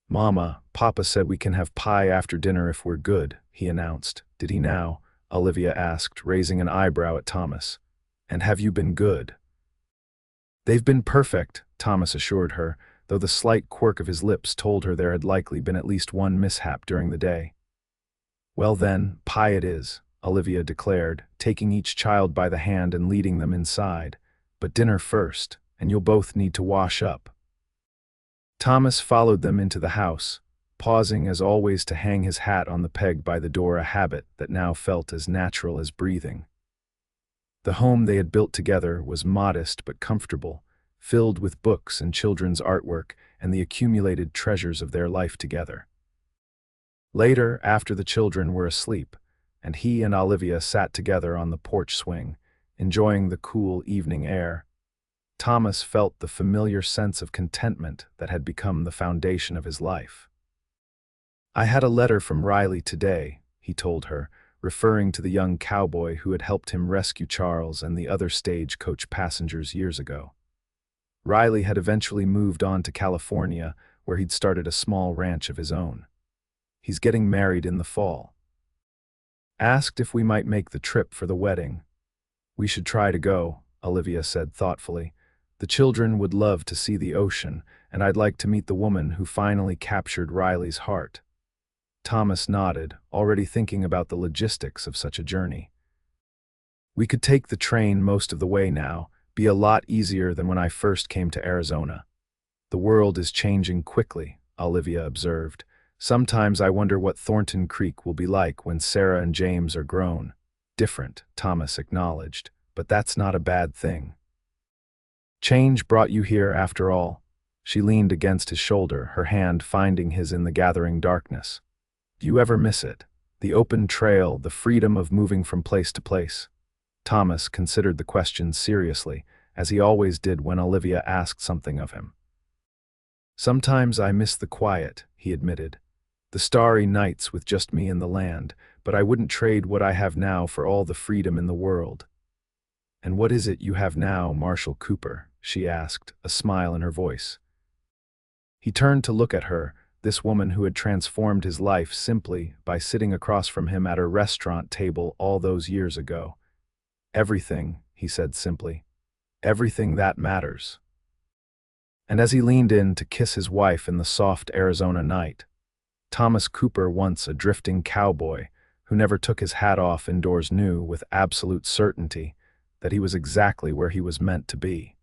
Mama, Papa said we can have pie after dinner if we're good, he announced. Did he now? Olivia asked, raising an eyebrow at Thomas. And have you been good? They've been perfect, Thomas assured her, though the slight quirk of his lips told her there had likely been at least one mishap during the day. Well then, pie it is, Olivia declared, taking each child by the hand and leading them inside. But dinner first, and you'll both need to wash up. Thomas followed them into the house, pausing as always to hang his hat on the peg by the door, a habit that now felt as natural as breathing. The home they had built together was modest but comfortable, filled with books and children's artwork and the accumulated treasures of their life together. Later, after the children were asleep, and he and Olivia sat together on the porch swing, enjoying the cool evening air, Thomas felt the familiar sense of contentment that had become the foundation of his life. I had a letter from Riley today, he told her, referring to the young cowboy who had helped him rescue Charles and the other stagecoach passengers years ago. Riley had eventually moved on to California, where he'd started a small ranch of his own. He's getting married in the fall. Asked if we might make the trip for the wedding. We should try to go, Olivia said thoughtfully. The children would love to see the ocean, and I'd like to meet the woman who finally captured Riley's heart. Thomas nodded, already thinking about the logistics of such a journey. We could take the train most of the way now, be a lot easier than when I first came to Arizona. The world is changing quickly, Olivia observed. Sometimes I wonder what Thornton Creek will be like when Sarah and James are grown. Different, Thomas acknowledged, but that's not a bad thing. Change brought you here after all, She leaned against his shoulder, her hand finding his in the gathering darkness. Do you ever miss it? The open trail, the freedom of moving from place to place. Thomas considered the question seriously, as he always did when Olivia asked something of him. Sometimes I miss the quiet, he admitted. The starry nights with just me and the land, but I wouldn't trade what I have now for all the freedom in the world. And what is it you have now, Marshall Cooper? She asked, a smile in her voice. He turned to look at her, this woman who had transformed his life simply by sitting across from him at her restaurant table all those years ago. Everything, he said simply. Everything that matters. And as he leaned in to kiss his wife in the soft Arizona night, Thomas Cooper, once a drifting cowboy who never took his hat off indoors, knew with absolute certainty that he was exactly where he was meant to be.